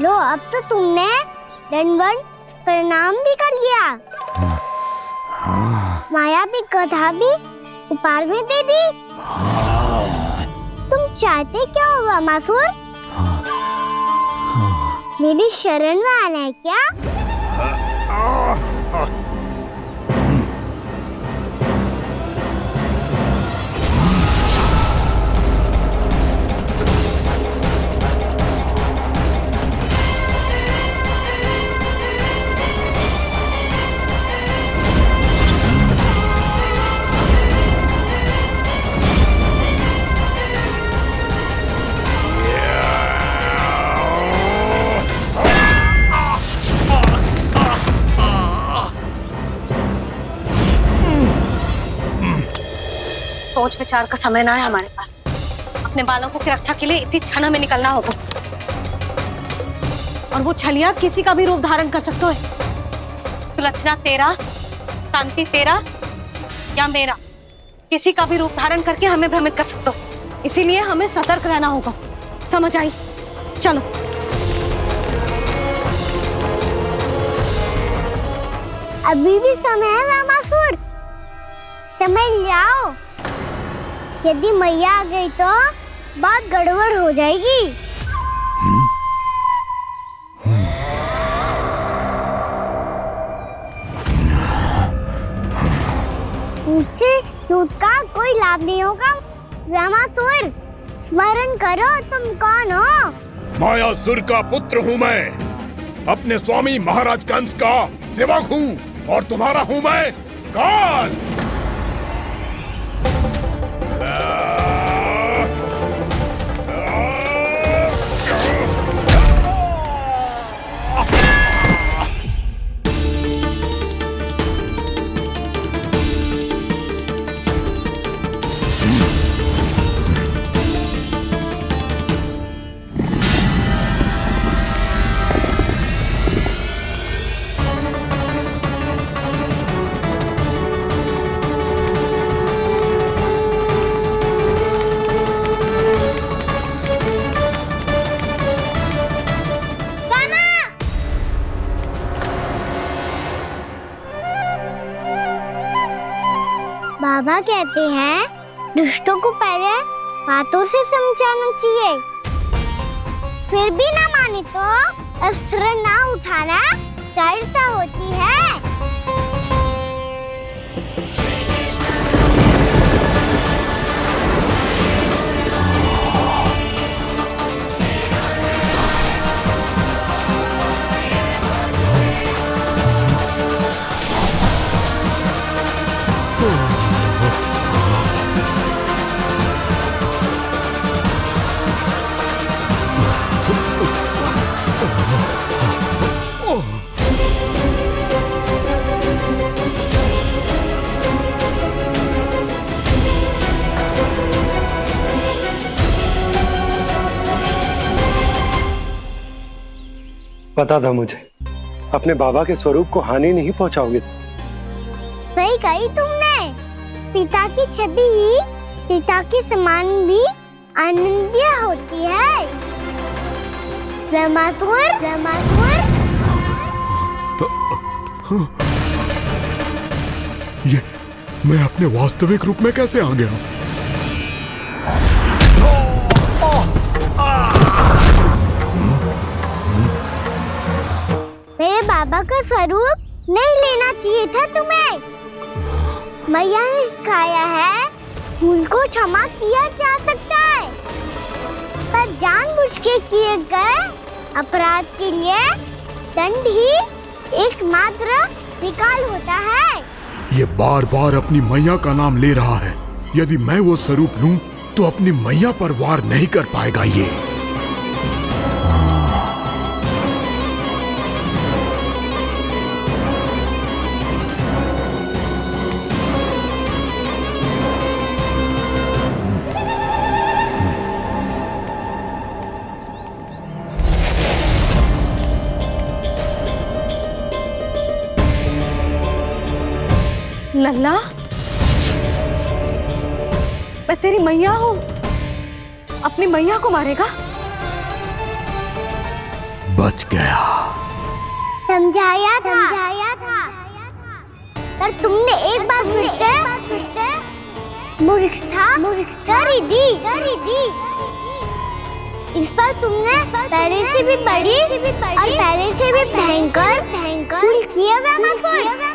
B: लो, अब तो तुमने दंडवत प्रणाम भी कर लिया, माया भी कथा भी उपहार में दे दी। तुम चाहते क्या हो ब्रह्मासुर? मेरी शरण में आना है क्या?
C: सोच विचार का समय ना है हमारे पास। अपने बालकों की रक्षा के लिए इसी क्षण हमें निकलना होगा। और वो छलिया किसी का भी रूप धारण कर सकते है। सुलक्षणा तेरा, शांति तेरा या मेरा, किसी का भी रूप धारण करके हमें भ्रमित कर सकते हो। इसीलिए हमें सतर्क रहना होगा। समझ आई? चलो।
B: अभी भी समय है ब्रह्मासुर, समझ जाओ। यदि मैया आ गई तो बात गड़बड़ हो जाएगी। मुझसे दूध का कोई लाभ नहीं होगा। ब्रह्मासुर, स्मरण करो तुम कौन हो?
L: मायासुर का पुत्र हूँ मैं, अपने स्वामी महाराज कंस का सेवक हूँ, और तुम्हारा हूँ मैं काल।
B: बाबा कहते हैं दुष्टों को पहले बातों से समझाना चाहिए, फिर भी ना माने तो अस्त्र ना उठाना दृढ़ता होती है।
K: पता था मुझे अपने बाबा के स्वरूप को हानि नहीं पहुंचाओगे।
B: सही कही तुमने। पिता की छवि ही पिता के समान भी आनंदीय होती है। ब्रह्मासुर, ब्रह्मासुर।
L: ये मैं अपने वास्तविक रूप में कैसे आ गया?
B: मेरे बाबा का स्वरूप नहीं लेना चाहिए था तुम्हें। मैया ने सिखाया है भूल को क्षमा किया जा सकता है, पर जानबूझ के किए गए अपराध के लिए दंड ही एकमात्र निकाल होता है।
L: ये बार बार अपनी मैया का नाम ले रहा है। यदि मैं वो स्वरूप लूं तो अपनी मैया पर वार नहीं कर पाएगा ये।
C: लल्ला, मैं तेरी मैया हूँ, अपनी मैया को मारेगा?
L: बच गया।
B: समझाया था, पर तुमने एक बार फिर से मूर्खता कर ही दी। इस पर तुमने पहले से भी बड़ी और पहले से भी भयंकर भूल किया ब्रह्मासुर।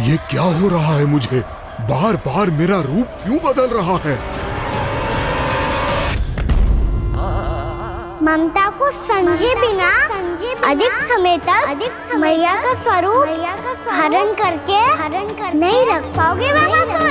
L: ये क्या हो रहा है मुझे? बार बार मेरा रूप क्यों बदल रहा है?
B: ममता को समझे बिना अधिक समय तक मैया का स्वरूप हरण करके नहीं रख पाओगे ब्रह्मासुर।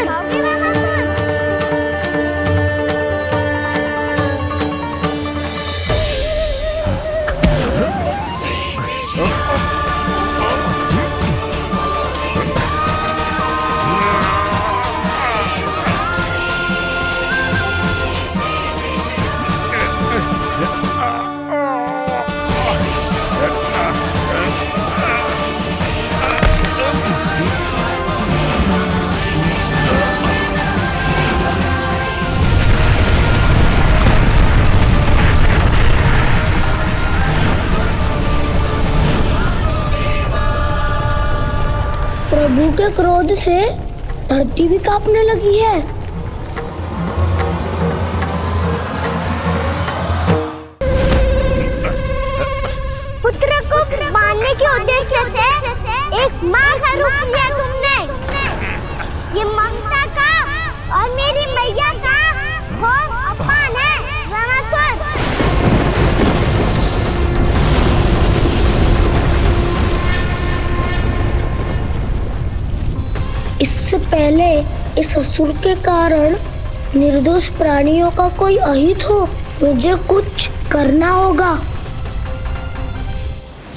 B: प्रभु के क्रोध से धरती भी कांपने लगी है। पुत्र को मारने के उद्देश्य से एक माँ का रूप लिया तुमने। ये ममता का और मेरी मैया का घोर अपमान है ब्रह्मासुर। इससे पहले इस असुर के कारण निर्दोष प्राणियों का कोई अहित हो, मुझे कुछ करना होगा।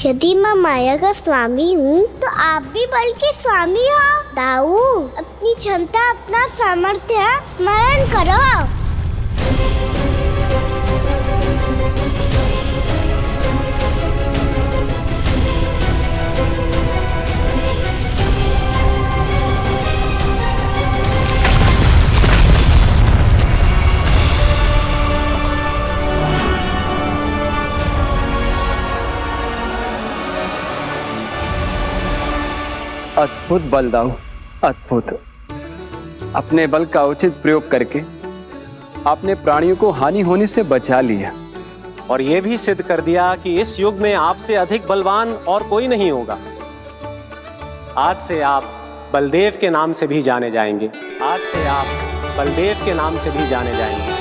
B: यदि मैं माया का स्वामी हूँ तो आप भी बल के स्वामी हो। दाऊ, अपनी क्षमता, अपना सामर्थ्य स्मरण करो।
O: अद्भुत बलदाऊ, अद्भुत। अपने बल का उचित प्रयोग करके आपने प्राणियों को हानि होने से बचा लिया
K: और ये भी सिद्ध कर दिया कि इस युग में आपसे अधिक बलवान और कोई नहीं होगा। आज से आप बलदेव के नाम से भी जाने जाएंगे। आज से आप बलदेव के नाम से भी जाने जाएंगे।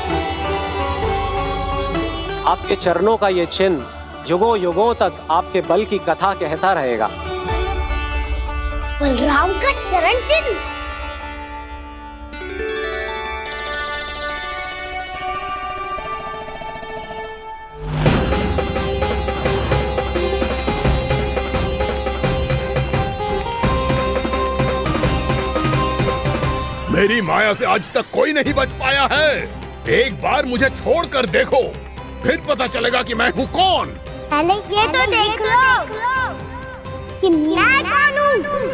K: आपके चरणों का ये चिन्ह युगों युगों तक आपके बल की कथा कहता रहेगा।
B: बलराम का चरण चिन्ह।
L: मेरी माया से आज तक कोई नहीं बच पाया है। एक बार मुझे छोड़कर देखो, फिर पता चलेगा कि मैं हूँ कौन।
B: पहले ये तो देख लो कि मैं कौन हूँ।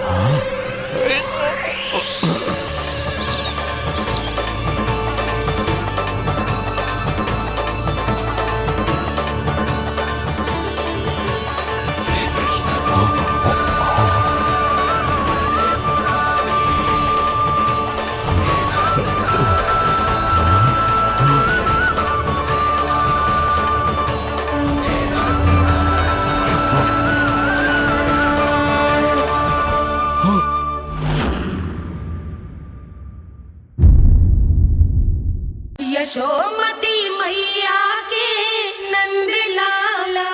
J: यशोमती मैया के नंद लाला।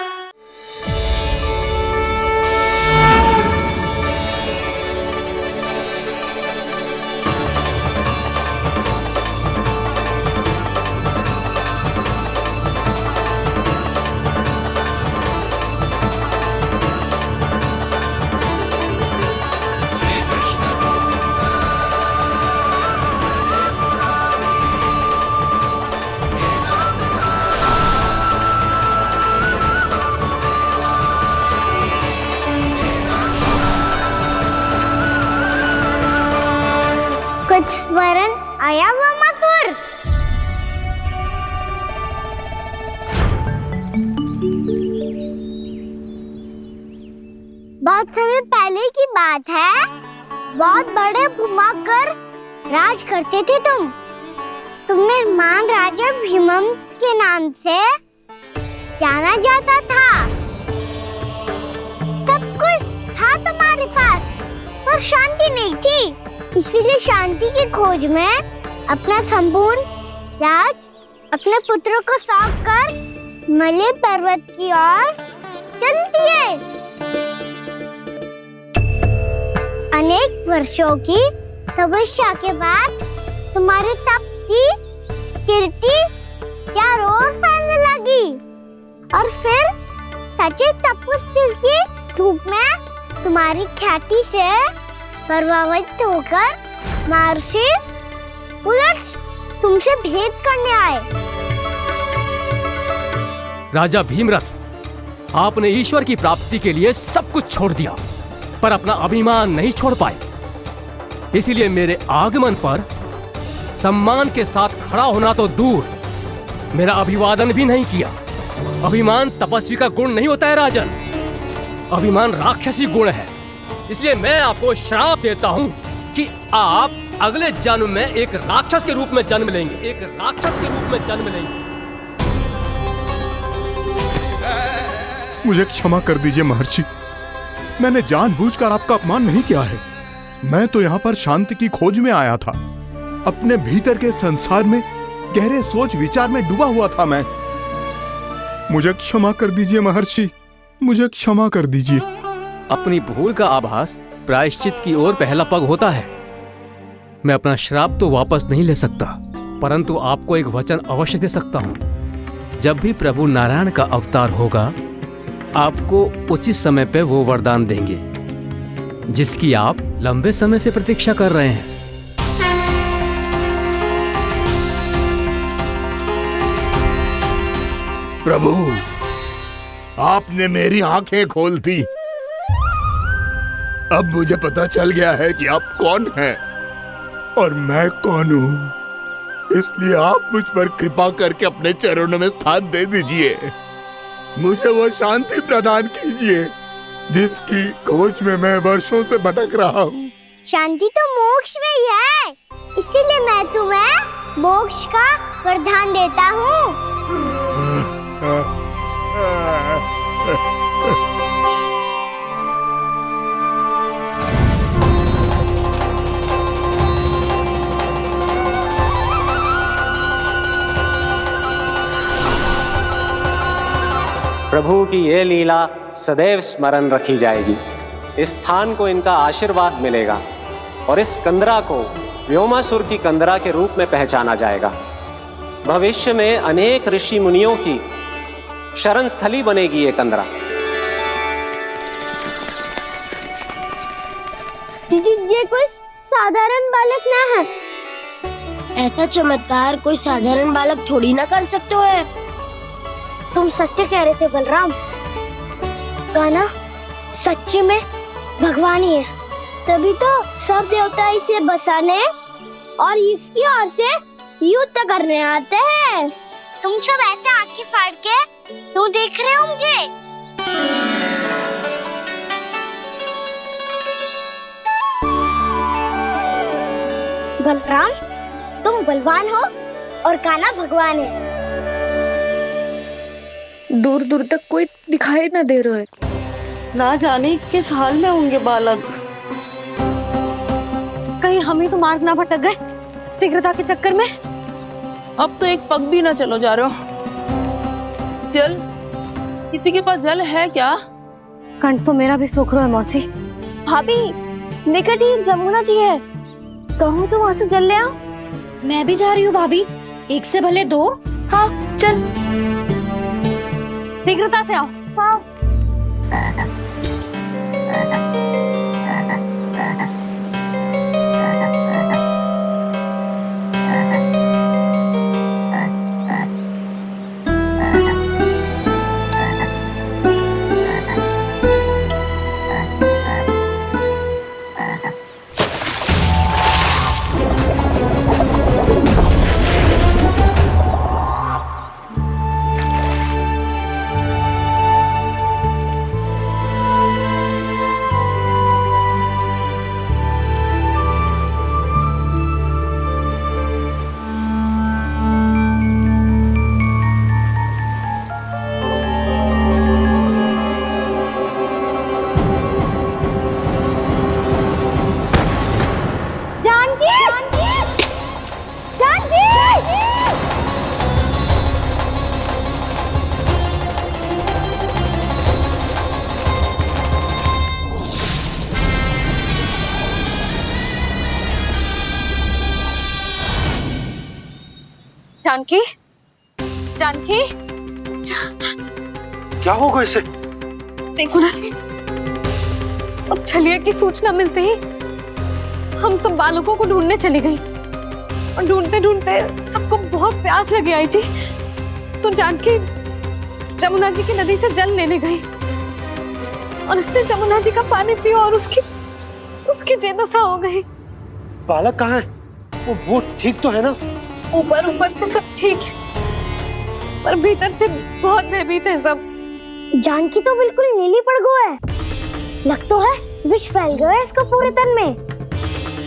B: कुछ वरन आया हुआ मसूर। बहुत समय पहले की बात है। बहुत बड़े भूमाकर राज करते थे तुम। तुम्हें महान राजा भीमम के नाम से जाना जाता था। सब कुछ था तुम्हारे पास, पर शांति नहीं थी। इसीलिए शांति की खोज में अपना संपूर्ण राज अपने पुत्रों को सौंप कर मलय पर्वत की ओर चल दिए। अनेक वर्षों की तपस्या के बाद तुम्हारे तप की कीर्ति चारों ओर फैलने लगी और फिर सच्चे तपस्वी के रूप में तुम्हारी ख्याति से प्रभावित होकर महर्षि उलट तुमसे भेंट करने आए।
P: राजा भीमरथ, आपने ईश्वर की प्राप्ति के लिए सब कुछ छोड़ दिया, पर अपना अभिमान नहीं छोड़ पाए। इसीलिए मेरे आगमन पर सम्मान के साथ खड़ा होना तो दूर, मेरा अभिवादन भी नहीं किया। अभिमान तपस्वी का गुण नहीं होता है राजन, अभिमान राक्षसी गुण है। इसलिए मैं आपको श्राप देता हूँ कि आप अगले जन्म में एक राक्षस के रूप में जन्म लेंगे, एक राक्षस के रूप में जन्म लेंगे।
L: मुझे क्षमा कर दीजिए महर्षि, मैंने जानबूझकर आपका अपमान नहीं किया है। मैं तो यहाँ पर शांति की खोज में आया था। अपने भीतर के संसार में गहरे सोच विचार में डूबा हुआ था मैं। मुझे क्षमा कर दीजिए महर्षि, मुझे क्षमा कर दीजिए।
P: अपनी भूल का आभास प्रायश्चित की ओर पहला पग होता है। मैं अपना श्राप तो वापस नहीं ले सकता, परंतु आपको एक वचन अवश्य दे सकता हूँ। जब भी प्रभु नारायण का अवतार होगा, आपको उचित समय पे वो वरदान देंगे जिसकी आप लंबे समय से प्रतीक्षा कर रहे हैं।
L: प्रभु, आपने मेरी आंखें खोल दी। अब मुझे पता चल गया है कि आप कौन हैं और मैं कौन हूँ। इसलिए आप मुझ पर कृपा करके अपने चरणों में स्थान दे दीजिए। मुझे वो शांति प्रदान कीजिए जिसकी खोज में मैं वर्षों से भटक रहा हूँ।
B: शांति तो मोक्ष में ही है, इसीलिए मैं तुम्हें मोक्ष का वरदान देता हूँ।
K: प्रभु की ये लीला सदैव स्मरण रखी जाएगी। इस स्थान को इनका आशीर्वाद मिलेगा और इस कंदरा को व्योमासुर की कंदरा के रूप में पहचाना जाएगा। भविष्य में अनेक ऋषि मुनियों की शरण स्थली बनेगी ये कंदरा।
B: ये कोई साधारण बालक ना है, ऐसा चमत्कार कोई साधारण बालक थोड़ी ना कर सकते है। तुम सत्य कह रहे थे बलराम, कान्हा सच्ची में भगवान ही है। तभी तो सब देवता इसे बसाने और इसकी ओर से युद्ध करने आते हैं। तुम सब ऐसे आंखें फाड़ के क्यों देख रहे हो मुझे? बलराम, तुम बलवान हो और कान्हा भगवान है।
N: दूर दूर तक कोई दिखाई ना दे रहा है, ना जाने किस हाल में होंगे बालक।
C: कहीं हम ही तो मार्ग ना भटक गए शीघ्रता के चक्कर में।
A: अब तो एक पग भी ना चलो जा रहे हो। जल, किसी के पास जल है क्या?
C: कंठ तो मेरा भी सूख रहा है मौसी।
H: भाभी, निकट ही जमुना जी है, कहूँ तो वहाँ से जल ले आओ।
I: मैं भी जा रही हूँ भाभी, एक से भले दो।
H: हाँ चल,
C: शीघ्रता से आओ।
H: हाँ।
C: जानकी, जानकी,
K: क्या होगा इसे?
C: देखो ना जी, अब छलिया की सूचना मिलते ही हम सब बालकों को ढूंढने चली गई और ढूंढते ढूंढते सबको बहुत प्यास लगी आई जी। तो जानकी जमुना जी की नदी से जल लेने गई और उसने जमुना जी का पानी पिया और उसकी जेदशा हो गई।
K: बालक कहाँ है? वो ठीक तो है ना?
C: ऊपर से सब ठीक है, पर भीतर से बहुत भयभीत है सब।
B: जानकी तो बिल्कुल नीली पड़ गई है, लग तो है विष फैल गया है इसको पूरे तन में।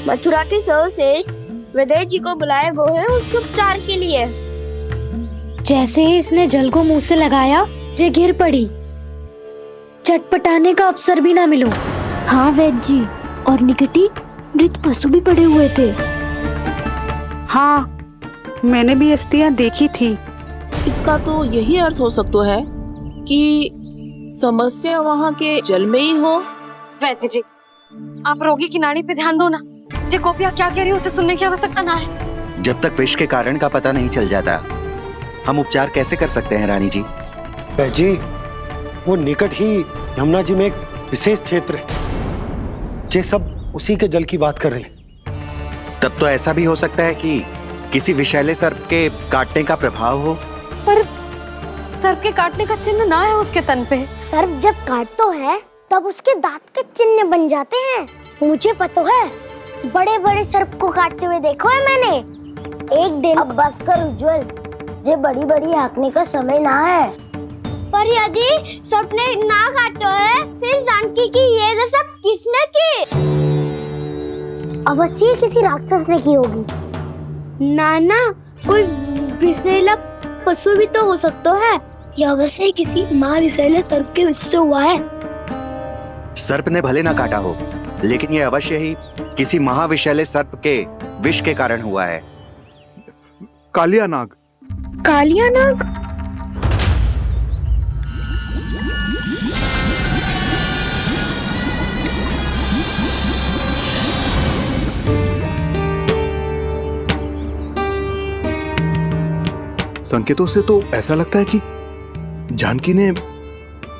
B: मथुरा के सर्वश्रेष्ठ वैद्य जी को बुलाए गए हैं उसके उपचार के लिए।
I: जैसे ही इसने जल को मुंह से लगाया, जे गिर पड़ी। चटपटाने का अवसर भी ना मिलो। हाँ वैद्य जी, और निकटी मृत पशु भी पड़े हुए थे।
N: हाँ, मैंने भी अस्थियां देखी थी।
A: इसका तो यही अर्थ हो सकता है कि समस्या वहाँ के जल में ही हो।
C: वैद्य जी, आप रोगी की नाड़ी पे ध्यान दो ना। जे गोपिया क्या कह रही है उसे सुनने की आवश्यकता ना है।
E: जब तक विष के कारण का पता नहीं चल जाता, हम उपचार कैसे कर सकते हैं रानी जी?
K: जी, वो निकट ही यमुना जी में एक विशेष क्षेत्र है, जे सब उसी के जल की बात कर रहे हैं।
E: तब तो ऐसा भी हो सकता है कि किसी विषैले सर्प के काटने का प्रभाव हो।
C: पर सर्प के काटने का चिन्ह ना है उसके तन पे।
B: सर्प जब काटता है तब उसके दांत के चिन्ह बन जाते हैं। मुझे पता है, बड़े बड़े सर्प को काटते हुए देखो है मैंने। एक दिन अब बस कर उज्जवल, ये बड़ी बड़ी हाँकने का समय ना है। पर यदि सर्प ने ना काटा है, फिर जानकी की ये दशा किसने की? अवश्य किसी राक्षस ने की होगी। नाना, कोई विषैला पशु भी तो हो सकता है। यह अवश्य किसी महाविषैले सर्प के विष से हुआ है।
E: सर्प ने भले ना काटा हो, लेकिन यह अवश्य ही किसी महाविषैले सर्प के विष के कारण हुआ है।
F: कालिया नाग।
N: कालिया नाग?
F: संकेतों से तो ऐसा लगता है कि जानकी ने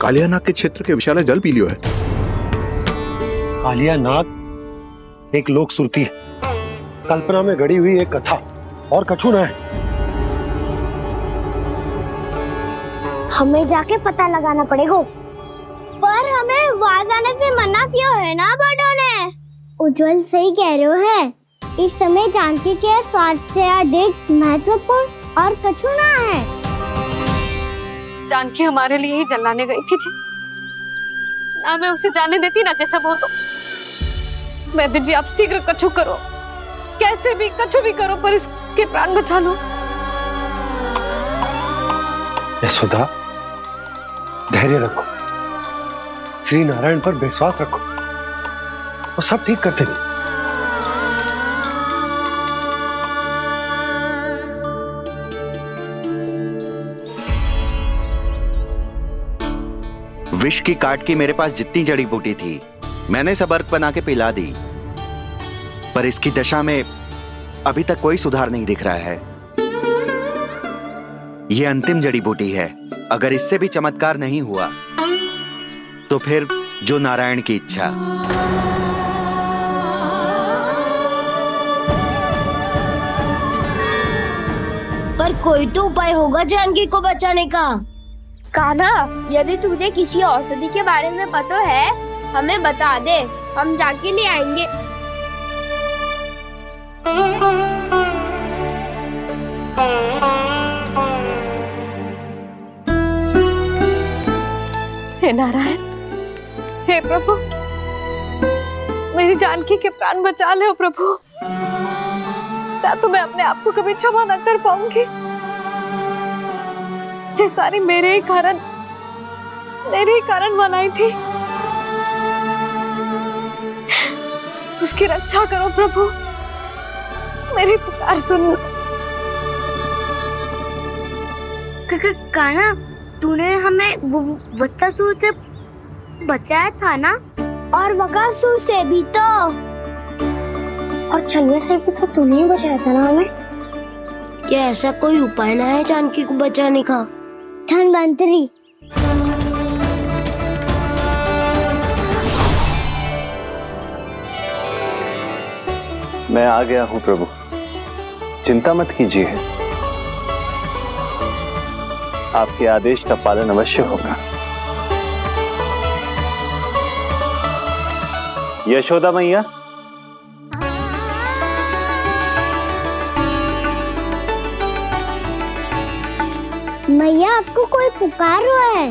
F: कालिया नाग के क्षेत्र के विशाल जल पी लियो है।
K: कालिया नाग एक लोक श्रुति है, कल्पना में गढ़ी हुई एक कथा।
Q: और कछु न है।
B: हमें जाके पता लगाना पड़ेगा। पर हमें वहां जाने से मना किया है ना बड़ों ने। उज्जवल सही कह रहे हो है। इस समय जानकी के स्वार्थ से अधिक महत्वपूर्ण और कछु ना है।
C: जानकी हमारे लिए ही जलाने गई थी जी, ना मैं उसे जाने देती ना जैसा वो तो। वैद्य जी आप शीघ्र कछु करो, कैसे भी कछु भी करो, पर इसके प्राण बचा लो।
Q: यशोदा, धैर्य रखो, श्री नारायण पर विश्वास रखो, वो सब ठीक कर देंगे।
E: विष की काट की मेरे पास जितनी जड़ी बूटी थी मैंने सब अर्क बना के पिला दी, पर इसकी दशा में अभी तक कोई सुधार नहीं दिख रहा है। यह अंतिम जड़ी बूटी है, अगर इससे भी चमत्कार नहीं हुआ तो फिर जो नारायण की इच्छा।
B: पर कोई तो उपाय होगा जानकी को बचाने का।
H: कान्हा, यदि तुझे किसी औषधि के बारे में पता है हमें बता दे, हम जाके ले आएंगे।
C: हे नारायण, हे प्रभु, मेरी जानकी के प्राण बचा ले प्रभु। क्या तो मैं अपने आप को कभी क्षमा न कर पाऊंगी। ये सारी मेरे ही कारण बनाई थी। उसकी रक्षा करो प्रभु, मेरी पुकार सुनो।
B: कान्हा, तूने हमें वत्सासुर से बचाया था ना, और बकासुर से भी तो, और छलिया से भी तो तूने ही बचाया था ना हमें। क्या ऐसा कोई उपाय ना है जानकी को बचाने का? धन्वंतरी,
O: मैं आ गया हूं प्रभु, चिंता मत कीजिए, आपके आदेश का पालन अवश्य होगा। यशोदा मैया,
B: मैया आपको कोई पुकार रहा है।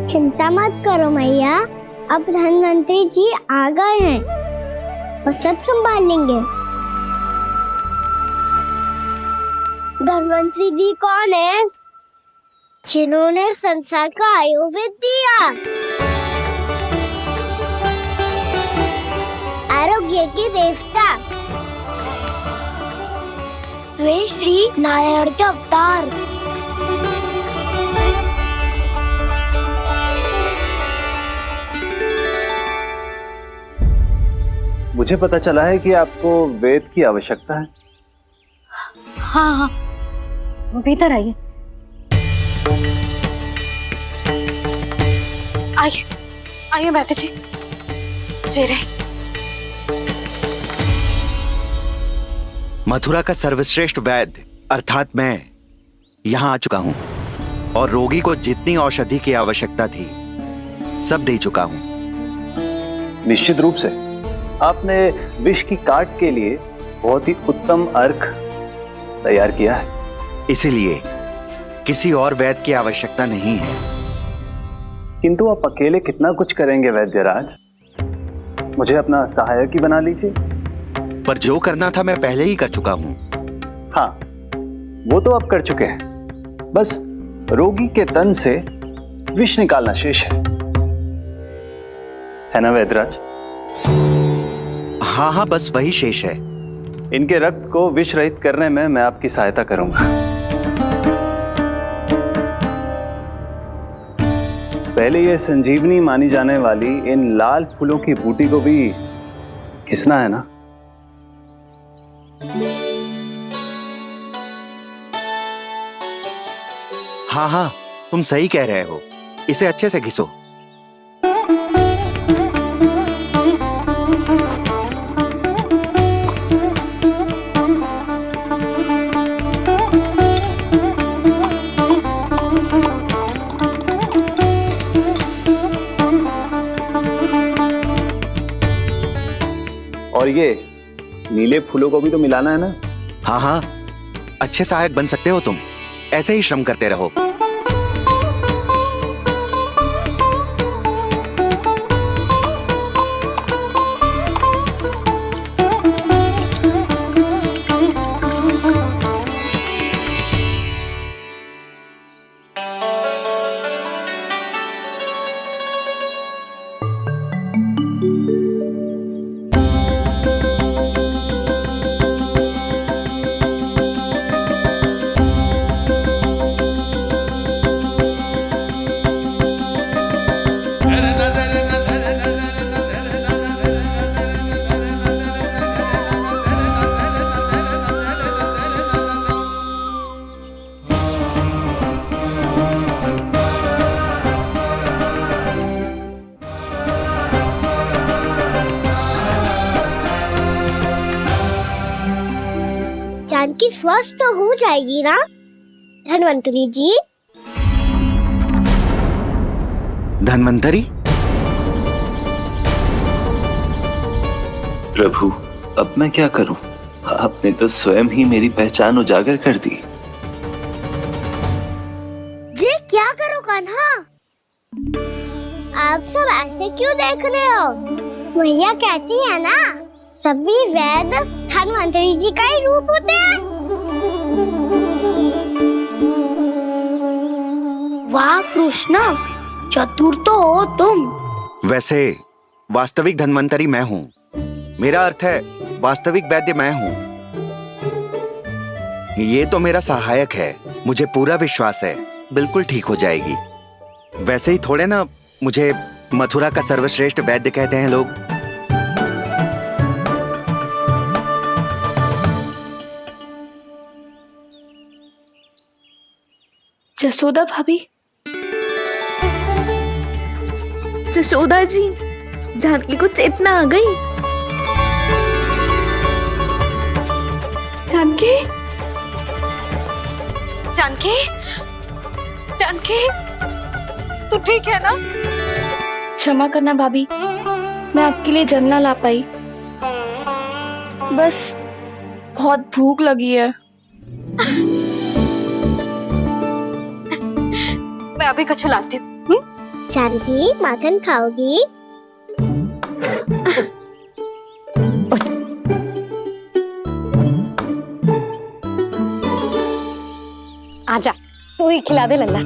B: चिंता मत करो मैया, अब धन्वंतरी जी आ गए हैं और सब संभाल लेंगे। धन्वंतरी जी कौन है? जिन्होंने संसार का आयुर्वेद दिया, आरोग्य के देवता, वे श्री नारायण के अवतार।
O: मुझे पता चला है कि आपको वेद की आवश्यकता है।
C: हाँ हाँ, भीतर आइए। आइए आइए बैठे जी, जी रहे।
E: मथुरा का सर्वश्रेष्ठ वैद्य अर्थात मैं यहां आ चुका हूं और रोगी को जितनी औषधि की आवश्यकता थी सब दे चुका हूं।
O: निश्चित रूप से आपने विष की काट के लिए बहुत ही उत्तम अर्क तैयार किया है,
E: इसीलिए किसी और वैद्य की आवश्यकता नहीं है।
O: किंतु आप अकेले कितना कुछ करेंगे वैद्यराज, मुझे अपना सहायक ही बना लीजिए।
E: पर जो करना था मैं पहले ही कर चुका हूं।
O: हाँ, वो तो आप कर चुके हैं, बस रोगी के तन से विष निकालना शेष है ना वैद्यराज?
E: हाँ हाँ, बस वही शेष है।
O: इनके रक्त को विष रहित करने में मैं आपकी सहायता करूंगा। पहले ये संजीवनी मानी जाने वाली इन लाल फूलों की बूटी को भी घिसना है ना?
E: हाँ हाँ, तुम सही कह रहे हो। इसे अच्छे से घिसो।
R: और ये नीले फूलों को भी तो मिलाना है ना?
E: हाँ हाँ, अच्छे सहायक बन सकते हो तुम, ऐसे ही श्रम करते रहो।
B: जानकी स्वस्थ तो हो जाएगी ना धन्वंतरी जी?
E: धन्वंतरी?
S: प्रभु, अब मैं क्या करूं? आपने तो स्वयं ही मेरी पहचान उजागर कर दी।
B: जी क्या करो कान्हा? आप सब ऐसे क्यों देख रहे हो? मैया कहती है ना, सभी वेद धन्वंतरी जी का ही रूप होते हैं। वाह कृष्णा, चतुर तो हो तुम।
E: वैसे वास्तविक धन्वंतरी मैं हूँ। मेरा अर्थ है वास्तविक वैद्य मैं हूँ। ये तो मेरा सहायक है, मुझे पूरा विश्वास है बिल्कुल ठीक हो जाएगी। वैसे ही थोड़े ना मुझे मथुरा का सर्वश्रेष्ठ वैद्य कहते हैं लोग।
H: जसोदा भाभी, जसोदा जी, जानकी को चेतना आ गई।
C: जानकी, जानकी, जानकी, तू ठीक है ना?
H: क्षमा करना भाभी, मैं आपके लिए जल ना ला पाई। बस बहुत भूख लगी है।
C: मैं अभी कुछ लाती हूँ।
B: जानकी माखन खाओगी?
C: आजा, तू ही खिला दे लल्ला।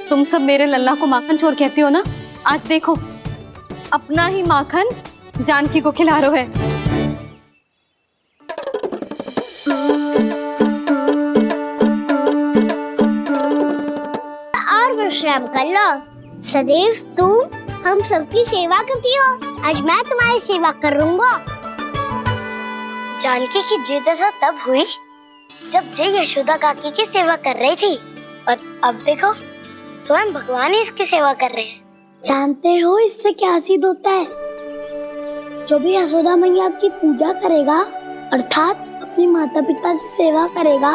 C: तुम सब मेरे लल्ला को माखन चोर कहती हो ना? आज देखो, अपना ही माखन जानकी को खिला रहे है।
B: और विश्राम कर लो। सदैव तुम हम सबकी सेवा करती हो, आज मैं तुम्हारी सेवा करूंगा। जानकी की जिद दशा तब हुई जब जय यशोदा काकी की सेवा कर रही थी, और अब देखो स्वयं भगवान ही इसकी सेवा कर रहे हैं। जानते हो इससे क्या सिद्ध होता है? जो भी यशोदा मैया की पूजा करेगा, अर्थात अपने माता पिता की सेवा करेगा,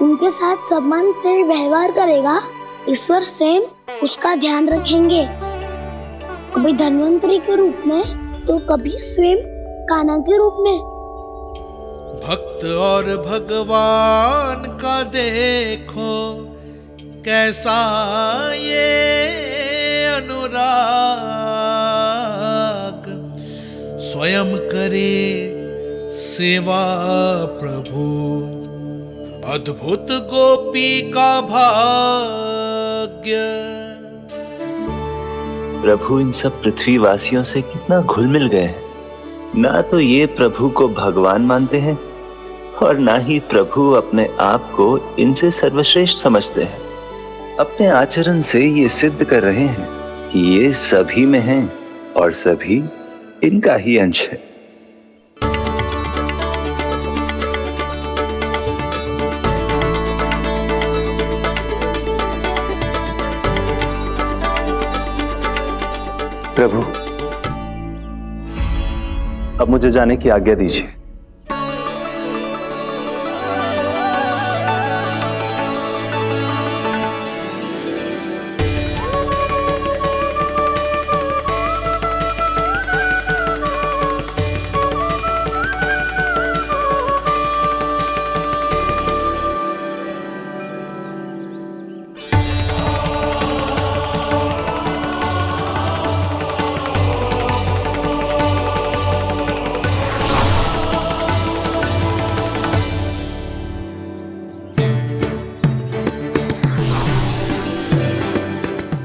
B: उनके साथ सम्मान से व्यवहार करेगा, ईश्वर स्वयं उसका ध्यान रखेंगे। कभी धन्वंतरी के रूप में तो कभी स्वयं कान्हा के रूप में।
T: भक्त और भगवान का देखो कैसा ये अनुराग, स्वयं करे सेवा प्रभु, अद्भुत गोपी का भाग्य।
S: प्रभु इन सब पृथ्वीवासियों से कितना घुल मिल गए। ना तो ये प्रभु को भगवान मानते हैं, और ना ही प्रभु अपने आप को इनसे सर्वश्रेष्ठ समझते हैं। अपने आचरण से ये सिद्ध कर रहे हैं कि ये सभी में हैं और सभी इनका ही अंश है। प्रभु, अब मुझे जाने की आज्ञा दीजिए।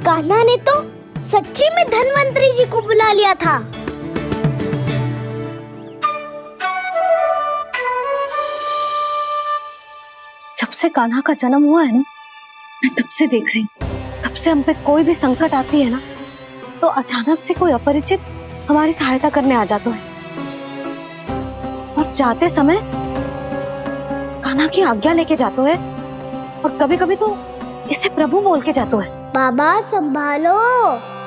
B: कान्हा ने तो सच्ची में धन्वंतरी जी को बुला लिया था।
C: जब से कान्हा का जन्म हुआ है ना, मैं तब से देख रही हूँ, तब से हम पे कोई भी संकट आती है ना, तो अचानक से कोई अपरिचित हमारी सहायता करने आ जाता है। और जाते समय कान्हा की आज्ञा लेके जाते है, और कभी कभी तो इसे प्रभु बोल के जाते है।
B: बाबा संभालो।